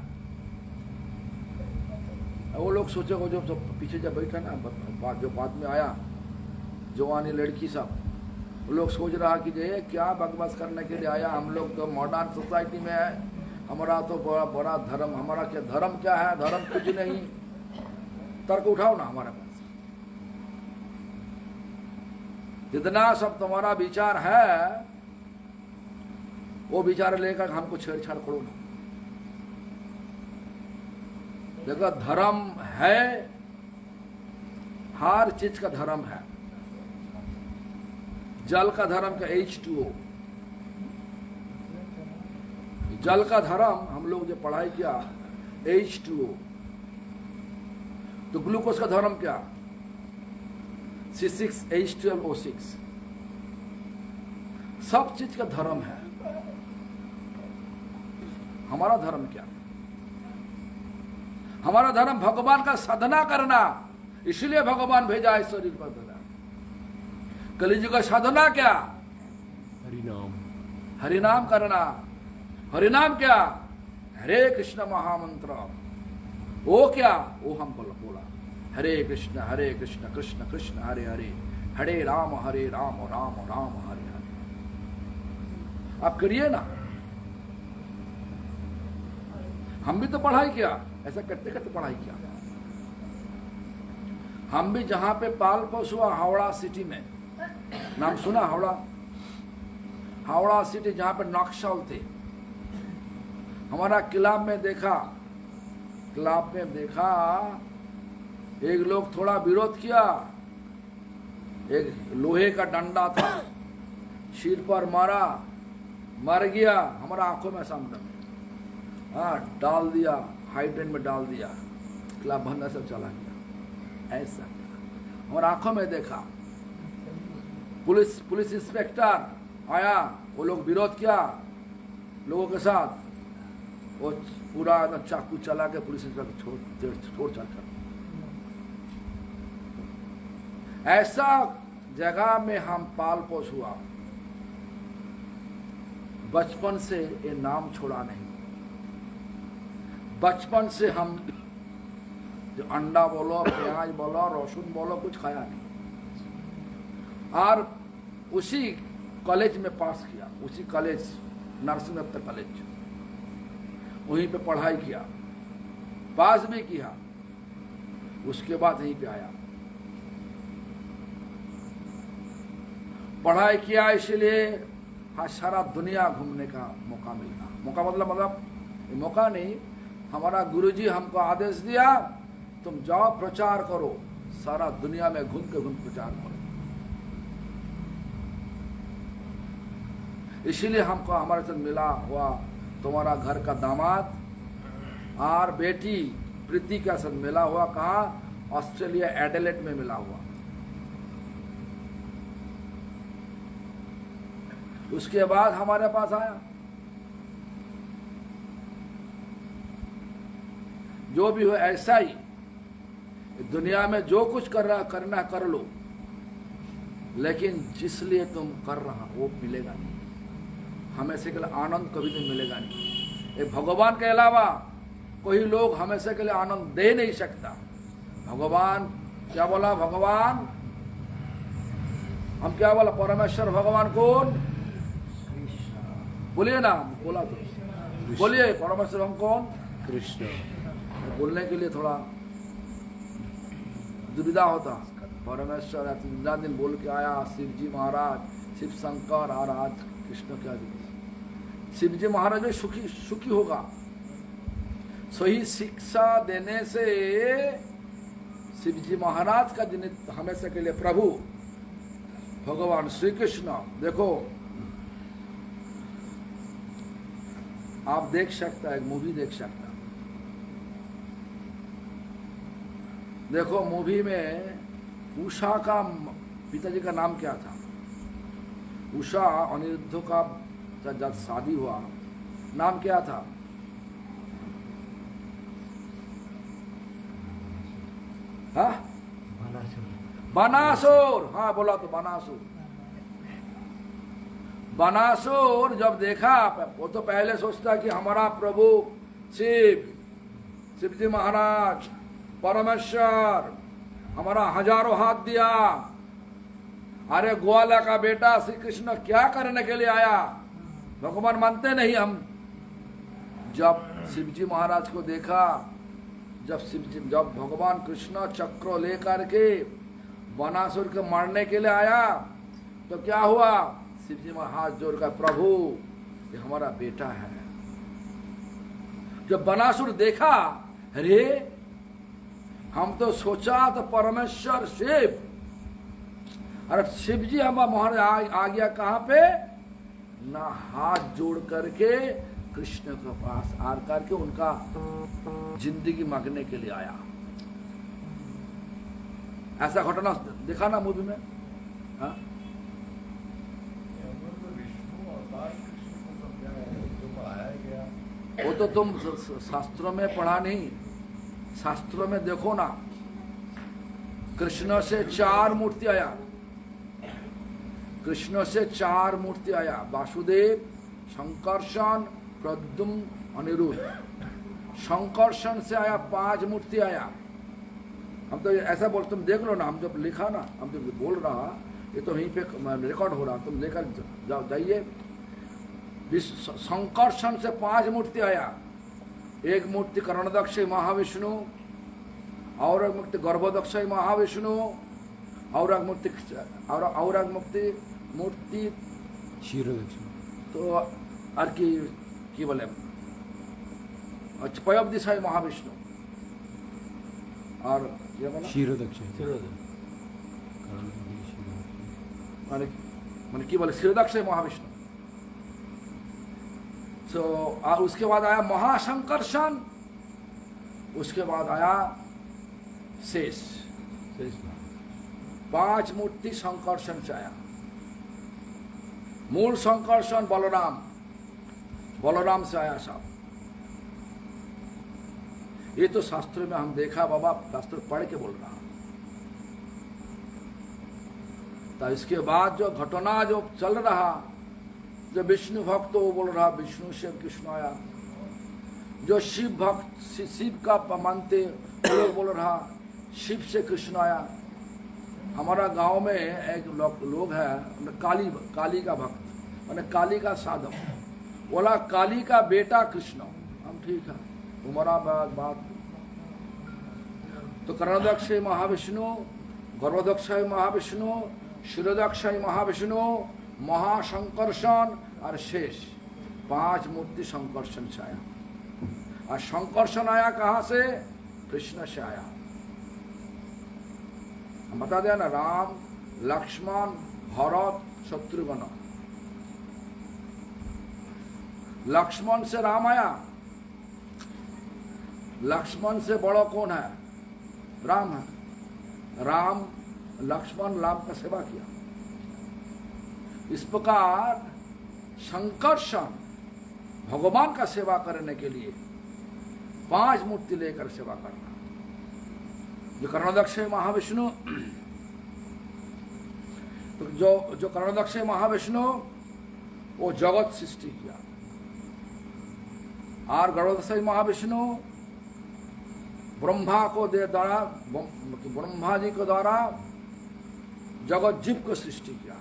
वो लोग सोचेगा जो पीछे जब बैठा ना, जो बाद में आया जवानी लड़की सब, वो लोग सोच रहा कि ये क्या बकवास करने के लिए आया, हम लोग तो मॉडर्न सोसाइटी में है, हमारा तो बड़ा बड़ा धर्म, हमारा क्या धर्म क्या है? धर्म कुछ नहीं। तर्क उठाओ ना हमारे पास। जितना सब तुम्हारा विचार है वो विचार लेकर हमको छेड़छाड़ करो ना। देखो धर्म है, हर चीज का धर्म है। जल का धर्म का H2O, जल का धर्म हम लोग जो पढ़ाई किया H2O। तो ग्लूकोज का धर्म क्या? C6H12O6। सब चीज का धर्म है। हमारा धर्म क्या? हमारा धर्म भगवान का साधना करना, इसलिए भगवान भेजा इस शरीर पर भेजा। कलियुग का साधना क्या? हरिनाम। हरिनाम करना। हरिनाम क्या? हरे कृष्ण महामंत्र। वो क्या? वो हम बोला हरे कृष्ण कृष्ण कृष्ण हरे हरे, हरे राम राम राम हरे हरे। आप करिए ना। हम भी तो पढ़ाई किया, ऐसा करते करते पढ़ाई किया। हम भी जहां पे पाल पोस हुआ, हावड़ा सिटी में, नाम सुना? हावड़ा सिटी जहां पे नक्सल थे। हमारा क्लब में देखा एक लोग थोड़ा विरोध किया। एक लोहे का डंडा था, सिर पर मारा, मर गया, हमारा आंखों में सामने में, हाँ, डाल दिया, हाइड्रेन में डाल दिया, क्लब भरना सब चला गया। ऐसा हमारा आंखों में देखा। पुलिस इंस्पेक्टर आया, वो लोग विरोध किया लोगों के साथ, वो पूरा चाकू चला के पुलिस इंस्पेक्टर छोड़ चल कर। ऐसा जगह में हम पाल पोस हुआ, बचपन से ये नाम छोड़ा नहीं। बचपन से हम जो अंडा बोलो, प्याज बोलो, लहसुन बोलो, कुछ खाया नहीं। और उसी कॉलेज में पास किया, उसी कॉलेज नरसिंहदत्त कॉलेज, वहीं पे पढ़ाई किया, पास भी किया। उसके बाद यहीं पे आया, पढ़ाई किया, इसलिए हाँ सारा दुनिया घूमने का मौका मिला। मौका मतलब मौका नहीं, हमारा गुरुजी हमको आदेश दिया, तुम जाओ प्रचार करो, सारा दुनिया में घूम प्रचार करो। इसीलिए हमको हमारे साथ मिला हुआ तुम्हारा घर का दामाद और बेटी प्रीति का साथ मिला हुआ, कहा? ऑस्ट्रेलिया एडिलेड में मिला हुआ। उसके बाद हमारे पास आया। जो भी हो ऐसा ही, दुनिया में जो कुछ करना कर लो, लेकिन जिसलिए तुम कर रहा वो मिलेगा नहीं, हमेशा के लिए आनंद कभी नहीं मिलेगा नहीं। ये भगवान के अलावा कोई लोग हमेशा के लिए आनंद दे नहीं सकता। भगवान क्या बोला? भगवान हम क्या बोला? परमेश्वर भगवान कौन? बोलिए ना, बोला तो बोलिए, परमेश्वर हम कौन? कृष्ण। बोलने के लिए थोड़ा दुविधा होता। परमेश्वर इंद्रा दिन बोल के आया, शिव जी महाराज, शिव शंकर, और आज कृष्ण क्या जी। शिव जी महाराज भी सुखी होगा। सही शिक्षा देने से शिव जी महाराज का जिन हमेशा के लिए प्रभु भगवान श्री कृष्ण, देखो आप देख सकता है, मूवी देख सकता। देखो मूवी में उषा का पिताजी का नाम क्या था? उषा अनिरुद्ध का जब शादी हुआ, नाम क्या था? हाँ, बनासुर। हाँ बोला तो बनासुर। बनासुर जब देखा, वो तो पहले सोचता कि हमारा प्रभु शिव जी महाराज, परमेश्वर हमारा हजारों हाथ दिया, अरे ग्वाला का बेटा श्री कृष्ण क्या करने के लिए आया? भगवान मानते नहीं हम। जब शिव जी महाराज को देखा, जब भगवान कृष्ण चक्र लेकर के बनासुर को मारने के लिए आया, तो क्या हुआ? शिव जी महाराज जोड़कर, प्रभु ये हमारा बेटा है। जब बनासुर देखा, अरे हम तो सोचा तो परमेश्वर शिव, अरे शिव जी हमारा महाराज आ गया कहां पे? ना हाथ जोड़ करके कृष्ण के पास आ करके उनका जिंदगी मांगने के लिए आया। ऐसा घटना देखा ना मूवी में? हाँ? वो तो तुम शास्त्रों में पढ़ा नहीं, शास्त्रों में देखो ना। कृष्ण से 4 मूर्ति आया, कृष्ण से 4 मूर्ति आया, वासुदेव, शंकरषण, प्रद्युम्न, अनिरुद्ध। शंकरषण से आया 5 मूर्ति आया। हम तो ऐसा बोल, तुम देख लो ना, हम जब लिखा ना, हम जब बोल रहा, ये तो वहीं पे रिकॉर्ड हो रहा, तुम लेकर जाओ, जाइए। शंकरषण से 5 मूर्ति आया। एक मूर्ति कर्णदक्ष महाविष्णु, और एक मूर्ति गर्भदक्ष महाविष्णु, और एक मूर्ति मूर्ति क्षीरोदक्ष, तो और की बोले पयोपदिश महाविष्णु, और ये बोला क्षीरोदक्ष। माने मैंने की बोले क्षीरोदक्ष महाविष्णु। तो उसके बाद आया महाशंकर्षण, उसके बाद आया शेष। पांच मूर्ति संकर्षण से आया। मूल संकर्षण बलराम, बलराम से आया सब। ये तो शास्त्र में हम देखा बाबा, शास्त्र पढ़ के बोल रहा। तो इसके बाद जो घटना जो चल रहा, जो विष्णु भक्त वो बोल रहा विष्णु से कृष्ण आया, जो शिव भक्त शिव का मानते वो बोल रहा शिव से कृष्ण आया। हमारा गांव में एक लोग है काली का भक्त, मैंने काली का साधक, बोला काली का बेटा कृष्ण। हम ठीक है, तुम्हारा बात। तो कर्णदक्ष महाविष्णु, गर्भदक्ष महाविष्णु, शिरोदक्ष महाविष्णु, महाशंकर्षण और शेष, पांच मूर्ति संकर्षण से आया। और संकर्षण आया कहां से? कृष्ण से आया। हम बता दें ना, राम लक्ष्मण भरत शत्रुघ्न, लक्ष्मण से राम आया। लक्ष्मण से बड़ा कौन है? राम है। राम लक्ष्मण राम का सेवा किया। इस प्रकार संकर्षण भगवान का सेवा करने के लिए पांच मूर्ति लेकर सेवा करना। जो कर्णदक्ष महाविष्णु, तो जो कर्णदक्ष महाविष्णु वो जगत सृष्टि किया, और गर्भदक्ष महाविष्णु ब्रह्मा को द्वारा, ब्रह्मा जी के द्वारा जगत जीव को सृष्टि किया।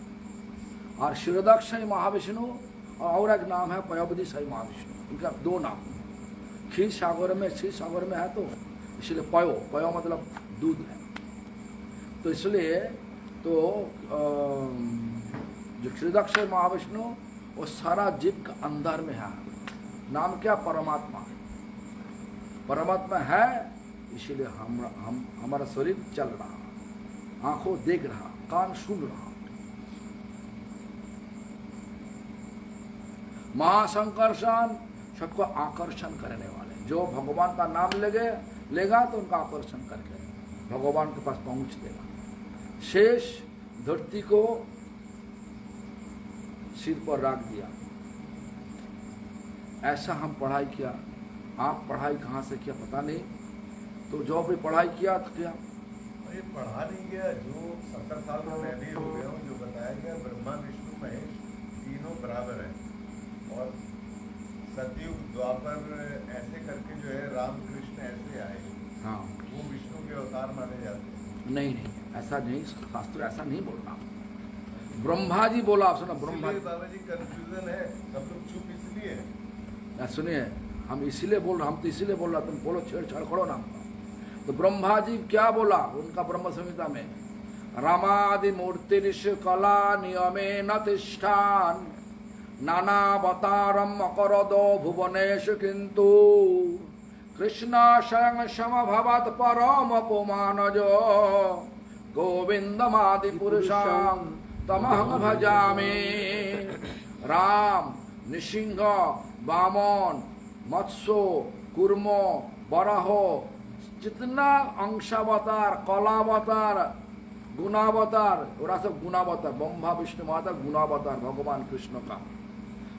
और क्षीरोदक्ष महाविष्णु और एक नाम है पयोवधी सही महाविष्णु, इनका दो नाम। क्षीर सागर में है, तो इसलिए पयो मतलब दूध है। तो इसलिए तो जो क्षीरोदक्ष महाविष्णु वो सारा जीव का अंदर में है। नाम क्या? परमात्मा। परमात्मा है, इसलिए हमारा शरीर चल रहा, आंखों देख रहा, कान सुन रहा। महासंकर्षण सबको आकर्षण करने वाले, जो भगवान का नाम लेगा तो उनका आकर्षण करके भगवान के पास पहुंच देगा। शेष धरती को सिर पर रख दिया। ऐसा हम पढ़ाई किया। आप पढ़ाई कहाँ से किया पता नहीं, तो जो भी पढ़ाई किया तो क्या ये पढ़ा नहीं गया। जो 70 साल में मैं भी हो गया हूँ, जो बताया गया ब्रह्मा विष्णु महेश तीनों बराबर हैं। और सतयुग द्वापर ऐसे करके जो है राम कृष्ण ऐसे आए, हाँ, वो विष्णु के अवतार माने जाते हैं। नहीं ऐसा नहीं, शास्त्र ऐसा नहीं बोल रहा। ब्रह्मा जी बोला, आप सुना, ब्रह्मा बाबा जी कंफ्यूजन है, सब लोग चुप इसलिए। सुनिए, हम इसीलिए बोल रहे, हम तो इसीलिए बोल रहा, तुम बोलो छेड़छाड़ करो ना। तो ब्रह्मा जी क्या बोला उनका ब्रह्म संहिता में? रामादि मूर्ति ऋषि कला नियमे न तिष्ठान नानावतारम अकरदो भुवनेषु किंतु कृष्ण स्वयं समभवत परम पुमानजो गोविंदमादि पुरुषां तमहं भजामि। राम, नृसिंह, वामन, मत्स्य, कूर्मो, बराहो, जितना अंशावतार, कलावतार, गुणावतार, और सब गुणावतार, ब्रह्मा विष्णु माता गुणावतार भगवान कृष्ण का।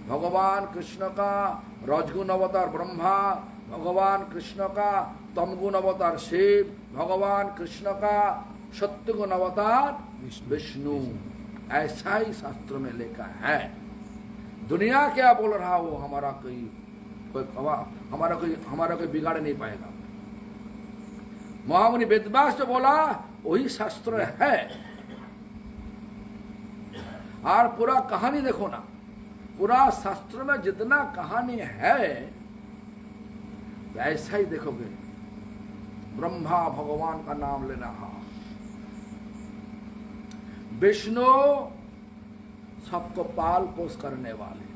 भगवान कृष्ण का रजगुण अवतार ब्रह्मा, भगवान कृष्ण का तमगुण अवतार शिव, भगवान कृष्ण का सत्यगुण अवतार विष्णु। ऐसा ही शास्त्र में लिखा है। दुनिया क्या बोल रहा वो हमारा कोई बिगाड़ नहीं पाएगा। महामुनि वेदव्यास जो बोला वही शास्त्र है। और पूरा कहानी देखो ना, पूरा शास्त्र में जितना कहानी है ऐसा ही देखोगे। ब्रह्मा भगवान का नाम लेना, विष्णु सबको पाल पोष करने वाले,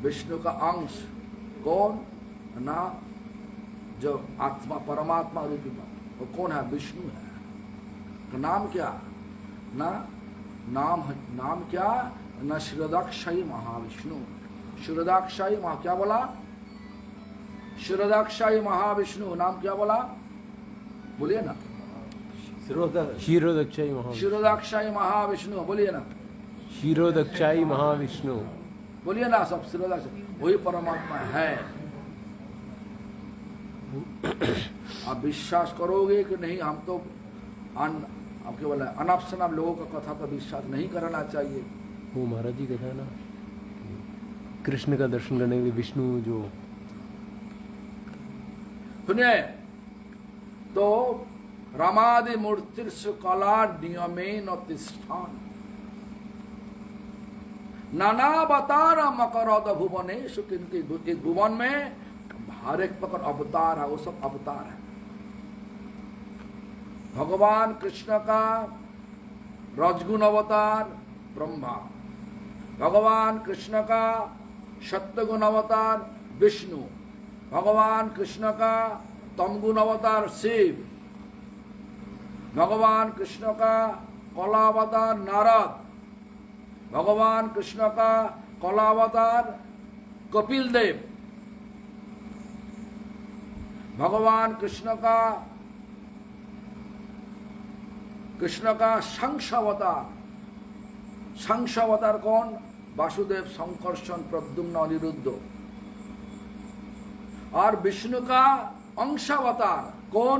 विष्णु का अंश कौन ना, जो आत्मा परमात्मा रूपी वो कौन है? विष्णु है। तो नाम क्या ना? नाम क्या? न श्रदाक्षयी महाविष्णु। श्रदाक्षयी क्या बोला? श्रदाक्षयी महाविष्णु नाम क्या बोला? बोलिए ना। क्षीरोदक्षाई महाविष्णु। श्रदाक्षयी महाविष्णु बोलिए ना। क्षीरोदक्षाई महाविष्णु बोलिए ना सब। श्रदाक्षयी वही परमात्मा है। आप विश्वास करोगे कि नहीं? हम तो आपके बोला अनाप शनाप लोगों का कथा पर विश्वास नहीं करना चाहिए। वो महाराज जी कथा है ना, कृष्ण का दर्शन करने के लिए विष्णु जो। सुनिए तो रामादि मूर्तिर्ष कला नियमेन तिष्ठान नानावतार मकरद भुवनेषु। किंतु इस भुवन में हर एक प्रकार अवतार है, वो सब अवतार है। भगवान कृष्ण का रजगुण अवतार ब्रह्मा, भगवान कृष्ण का सत्यगुण अवतार विष्णु, भगवान कृष्ण का तमगुण अवतार शिव, भगवान कृष्ण का कलावतार नारद, भगवान कृष्ण का कलावतार कपिल देव, भगवान कृष्ण का शंख अवतार। शंख अवतार कौन? वासुदेव, संकर्षण, प्रद्युम्न, अनिरुद्ध। और विष्णु का अंश अवतार कौन?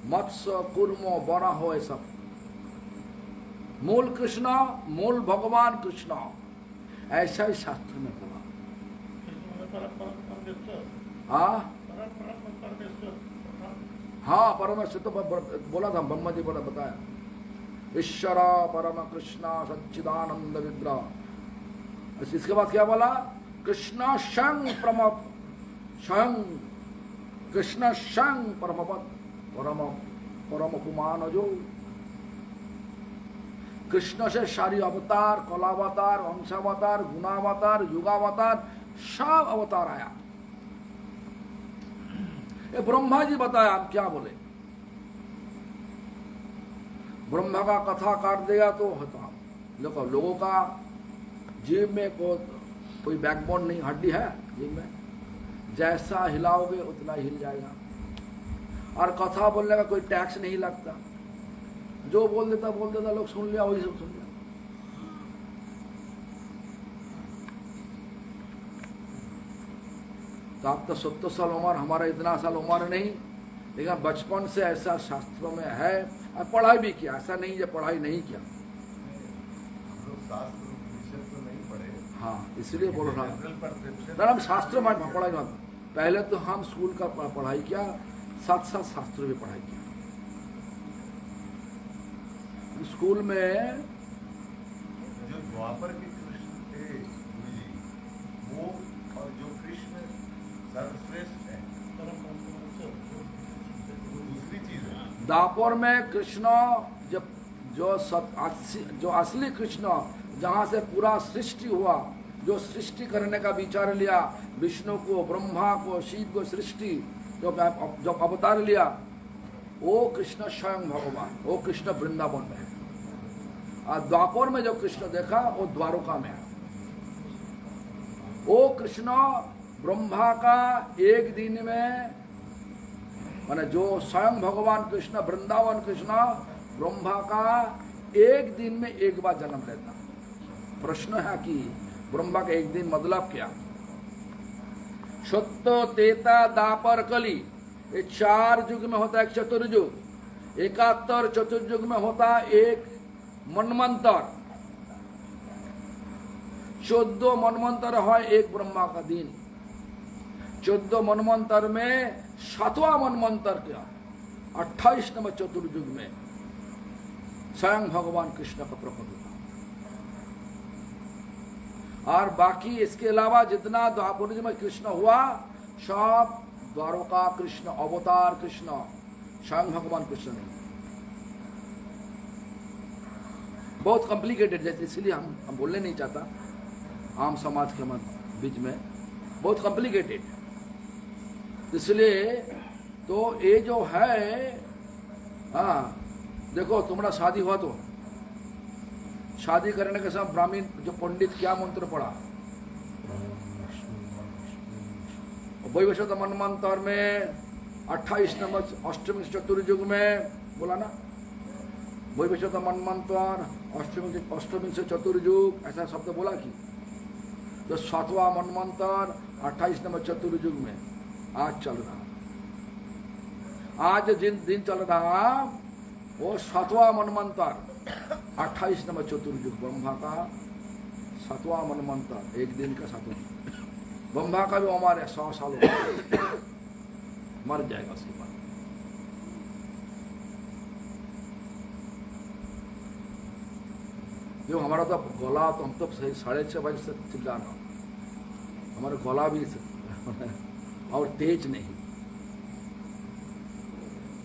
मत्स्य, कूर्म, वराह, ये सब। मूल कृष्ण, मूल भगवान कृष्ण, ऐसा ही शास्त्र में बोला। हाँ परमेश्वर तो बोला था, ब्रह्मा जी बोला, बताया। ईश्वर परम कृष्ण सच्चिदानंद विग्रह। इसके बाद क्या बोला? कृष्ण स्वयं कृष्ण स्वयं परमपद परम पुमान जो। कृष्ण से सारी अवतार, कलावतार, वंशावतार, गुणावतार, युगावतार, सब अवतार आया। ये ब्रह्मा जी बताया, आप क्या बोले? ब्रह्मा का कथा काट देगा तो होता। देखो लोगों का जीव में कोई बैकबोन नहीं, हड्डी है जीव में, जैसा हिलाओगे उतना हिल जाएगा। और कथा बोलने का कोई टैक्स नहीं लगता, जो बोल देता लोग सुन लिया, वही सब सुन लिया। तो आप तो 70 साल उम्र, हमारा इतना साल उम्र नहीं, लेकिन बचपन से ऐसा शास्त्रों में है। और पढ़ाई भी किया, ऐसा नहीं जो पढ़ाई नहीं किया। तो नहीं पढ़े। हाँ इसलिए बोल रहा हूँ, हम शास्त्र में पढ़ाई मत। पहले तो हम स्कूल का पढ़ाई किया, साथ साथ शास्त्र भी पढ़ाई किया। स्कूल में जो द्वापर के कृष्ण थे वो, और जो कृष्ण सर्वश्रेष्ठ है, वो दूसरी चीज है। द्वापर में कृष्ण जो असली कृष्ण, जहाँ से पूरा सृष्टि हुआ, जो सृष्टि करने का विचार लिया, विष्णु को, ब्रह्मा को, शिव को सृष्टि जो अवतार लिया, वो कृष्ण स्वयं भगवान, वो कृष्ण वृंदावन में है। और द्वापर में जो कृष्ण देखा वो द्वारका में है। वो कृष्ण ब्रह्मा का एक दिन में, माने जो स्वयं भगवान कृष्ण, वृंदावन कृष्ण ब्रह्मा का एक दिन में एक बार जन्म लेता। प्रश्न है कि ब्रह्मा का एक दिन मतलब क्या? सत्य, तेता, दापर, कली, ये 4 युग में होता है एक चतुर्युग। 71 चतुर्युग में होता है एक मनमंत्र। 14 मनमंत्र है एक ब्रह्मा का दिन। 14 मनमंत्र में 7वां मनमंत्र क्या? 28 नंबर चतुर्युग में स्वयं भगवान कृष्ण का प्रकट हुआ। और बाकी इसके अलावा जितना द्वापर में कृष्ण हुआ, सब द्वारका कृष्ण, अवतार कृष्ण, स्वयं भगवान कृष्ण नहीं। बहुत कॉम्प्लिकेटेड, जैसे इसलिए हम बोलने नहीं चाहता आम समाज के बीच में, बहुत कॉम्प्लिकेटेड। इसलिए तो ये जो है, हाँ देखो तुम्हारा शादी हुआ तो शादी करने के समय ब्राह्मण जो पंडित क्या मंत्र पढ़ा? वैवस्वत मनमंत्र में 28 नंबर अष्टमी चतुर्युग में बोला ना, वैवस्वत मनमंत्र अष्टमी से चतुर्युग ऐसा शब्द बोला कि तो 7वां मनमंत्र 28 नंबर चतुर्युग में आज चल रहा, आज जिन दिन चल रहा वो 7वां मनमंत्र 28 नंबर चतुर्युग ब्रह्मा का 7वां मनमंत्र, एक दिन का 7वां। ब्रह्मा का भी हमारे 100 साल हो गए, मर जाएगा उसके बाद। जो हमारा तो गला तो हम तो 6:30 बजे से चिल्ला रहा, हमारा गला भी और तेज नहीं।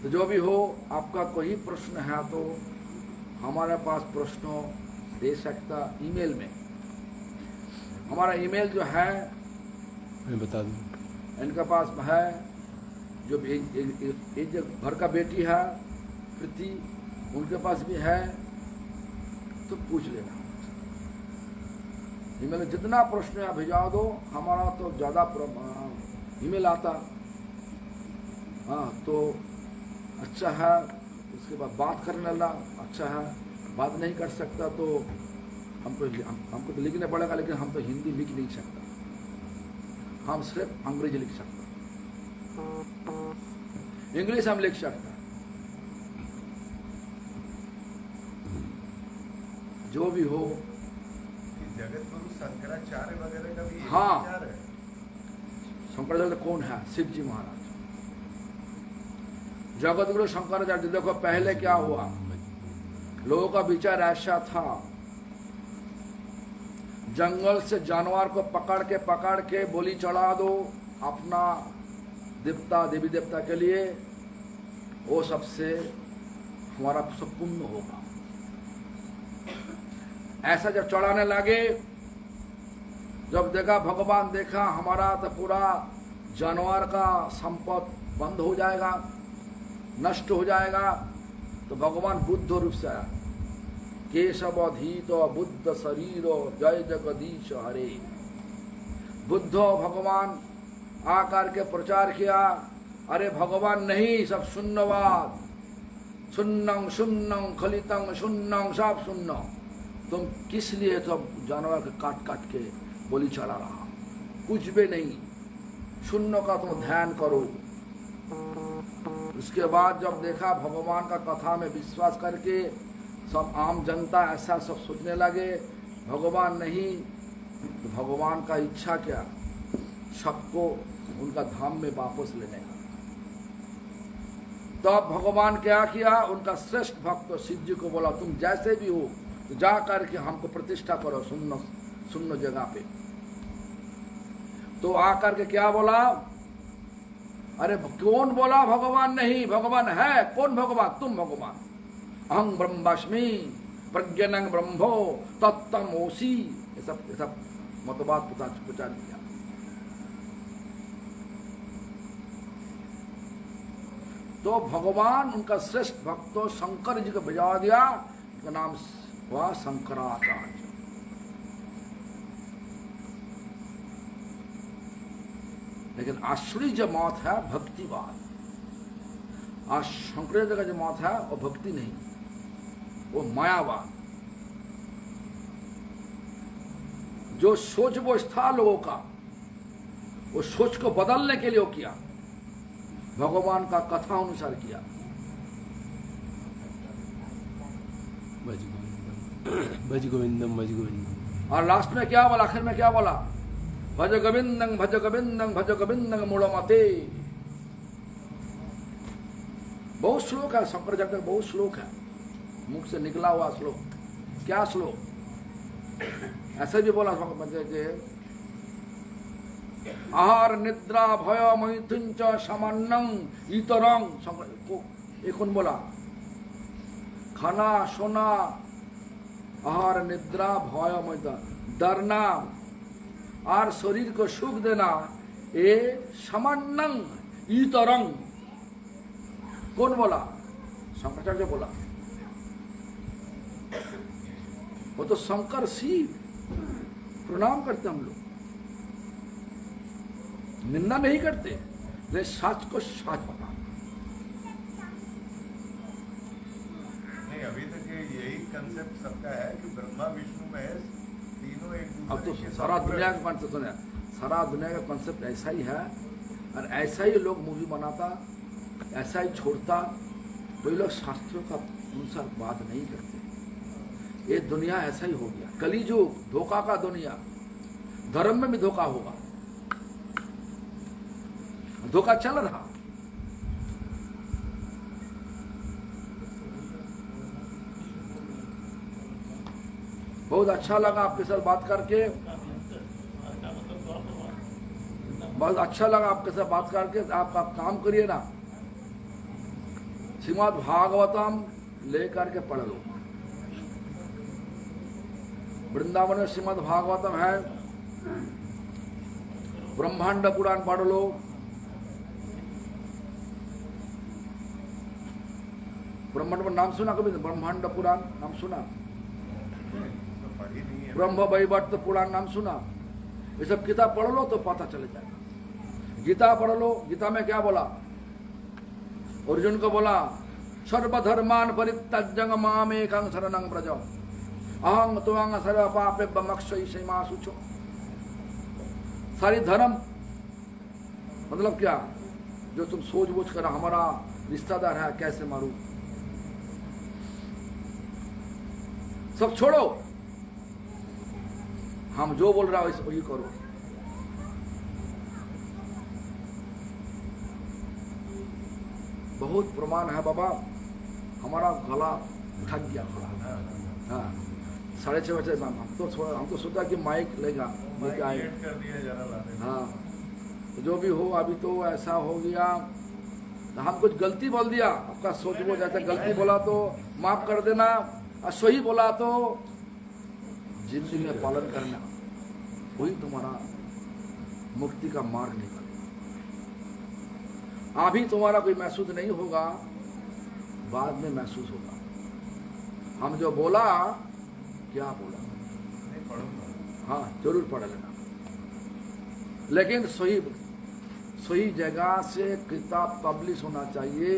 तो जो भी हो, आपका कोई प्रश्न है तो हमारे पास प्रश्न दे सकता ईमेल में। हमारा ईमेल जो है मैं बता दूँ, इनके पास है, जो एक जो घर का बेटी है प्रीति, उनके पास भी है, तो पूछ लेना। ईमेल में जितना प्रश्न आप भिजवा दो, हमारा तो ज़्यादा ईमेल आता, हाँ तो अच्छा है। उसके बाद बात करने वाला अच्छा है, बात नहीं कर सकता तो हमको तो लिखना पड़ेगा, लेकिन हम तो हिंदी लिख नहीं सकता, हम सिर्फ अंग्रेजी लिख सकते, इंग्लिश हम लिख सकते। जो भी हो, जगत गुरु शंकराचार्य वगैरह का भी यही हाँ। विचार है। शंकराचार्य कौन है? शिव जी महाराज। जगत गुरु शंकराचार्य। देखो पहले क्या हुआ, लोगों का विचार ऐसा था, जंगल से जानवर को पकड़ के बलि चढ़ा दो अपना देवता देवी देवता के लिए, वो सबसे हमारा सब पुण्य होगा। ऐसा जब चढ़ाने लगे, जब देखा भगवान देखा हमारा तो पूरा जानवर का संपद बंद हो जाएगा, नष्ट हो जाएगा, तो भगवान बुद्ध रूप से आया। केशवधीत बुद्ध शरीर जय जगदीश हरे। बुद्ध भगवान आकर के प्रचार किया, अरे भगवान नहीं, सब शून्यवाद, शून्यं शून्यं खलितं शून्यं, सब शून्य। तुम किस लिए सब जानवर के काट के बलि चढ़ा रहा? कुछ भी नहीं, शून्य का तुम ध्यान करो। उसके बाद जब देखा भगवान का कथा में विश्वास करके सब आम जनता ऐसा सब सोचने लगे, भगवान नहीं, तो भगवान का इच्छा क्या, सबको उनका धाम में वापस लेने का। तो अब भगवान क्या किया, उनका श्रेष्ठ भक्त शिव जी को बोला, तुम जैसे भी हो तो जा करके हमको प्रतिष्ठा करो सुन्न जगह पे। तो आकर के क्या बोला, अरे कौन बोला भगवान नहीं? भगवान है। कौन भगवान? तुम भगवान। अहं ब्रह्मास्मि प्रज्ञानं ब्रह्मो तत्तमोसी, ये सब मतवाद प्रचार किया। तो भगवान उनका श्रेष्ठ भक्त शंकर जी को भिजवा दिया, उनका नाम हुआ शंकराचार्य। लेकिन आश्चर्य मत है भक्तिवाद। आज शंकराचार्य का जो मत है वो भक्ति नहीं, वो मायावाद। जो सोच वो था लोगों का, वो सोच को बदलने के लिए वो किया, भगवान का कथा अनुसार किया। भज गोविंदम भज गोविंदम। और लास्ट में क्या बोला, आखिर में क्या बोला, भज गोविंदं भज गोविंदं भज गोविंदं मूढ़मते। बहुत श्लोक है शंकराचार्य, बहुत श्लोक है, मुख से निकला हुआ श्लोक। क्या श्लोक? ऐसे भी बोला आहार निद्रा भय मैथुन च सामान्यं इतरं। ये कौन बोला? खाना सोना, आहार निद्रा भय मैथुन, डरना और शरीर को सुख देना, ये सामान्यं इतरं। कौन बोला? शंकराचार्य बोला। वो तो शंकर शिव प्रणाम करते हम लोग, निंदा नहीं करते, लेकिन सच को सच बता। नहीं, अभी तक यही कंसेप्ट सबका है कि ब्रह्मा विष्णु महेश तीनों एक अब तो दूसरे के सारा संपूरक दुनिया का कॉन्सेप्ट सुने, सारा दुनिया का कॉन्सेप्ट ऐसा ही है, और ऐसा ही लोग मूवी बनाता, ऐसा ही छोड़ता। वही लोग शास्त्रों का अनुसार बात नहीं करते। ये दुनिया ऐसा ही हो गया, कलियुग धोखा का दुनिया, धर्म में भी धोखा होगा, धोखा चल रहा। बहुत अच्छा लगा आपके साथ बात करके, बहुत अच्छा लगा आपके साथ बात करके। आप काम करिए ना, श्रीमद् भागवतम लेकर के पढ़ लो। वृंदावन में श्रीमद् भागवतम है, ब्रह्मांड पुराण पढ़ लो, ब्रह्मांड नाम सुना कभी? ब्रह्मांड पुराण नाम सुना? तो पढ़ी नहीं है। ब्रह्म वैवर्त पुराण नाम सुना? ये सब किताब पढ़ लो तो पता चल जाएगा। गीता पढ़ लो, गीता में क्या बोला? अर्जुन को बोला सर्वधर्मान परित्यज्य मामेकं शरणं व्रज अहं त्वं सर्व पापेभ्यो मोक्षयिष्यामि मा शुचो। सारी धर्म मतलब क्या? जो तुम सोच बूझ कर हमारा रिश्तेदार है कैसे मारू, सब छोड़ो, हम जो बोल रहा हो वही करो। बहुत प्रमाण है बाबा, हमारा गला थक गया थोड़ा। हाँ, 6:30 बजे हम तो सोचा कि माइक लेगा, लेके आए। माइक कर दिया जरा लाने। हाँ, तो जो भी हो, अभी तो ऐसा हो गया, तो हम कुछ गलती बोल दिया, आपका सोच वो जैसे गलती बोला तो माफ कर देना, और सही बोला तो जिंदगी में पालन करना, वही तुम्हारा मुक्ति का मार्ग निकलेगा। अभी तुम्हारा कोई महसूस नहीं होगा, बाद में महसूस होगा। हम जो बोला, क्या बोला, नहीं पढ़ूंगा। हाँ जरूर पढ़ लेना, लेकिन सही जगह से किताब पब्लिश होना चाहिए।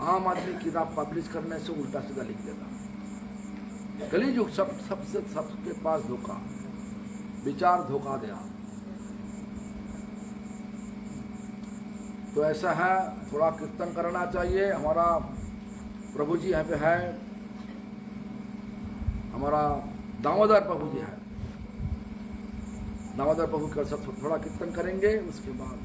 आम आदमी किताब पब्लिश करने से उल्टा सीधा लिख देता। कलियुग सबके पास धोखा, विचार धोखा दिया। तो ऐसा है, थोड़ा कीर्तन करना चाहिए। हमारा प्रभु जी यहाँ पे है, हमारा दामोदर प्रभु जी है, दामोदर प्रभु के साथ थोड़ा कीर्तन करेंगे, उसके बाद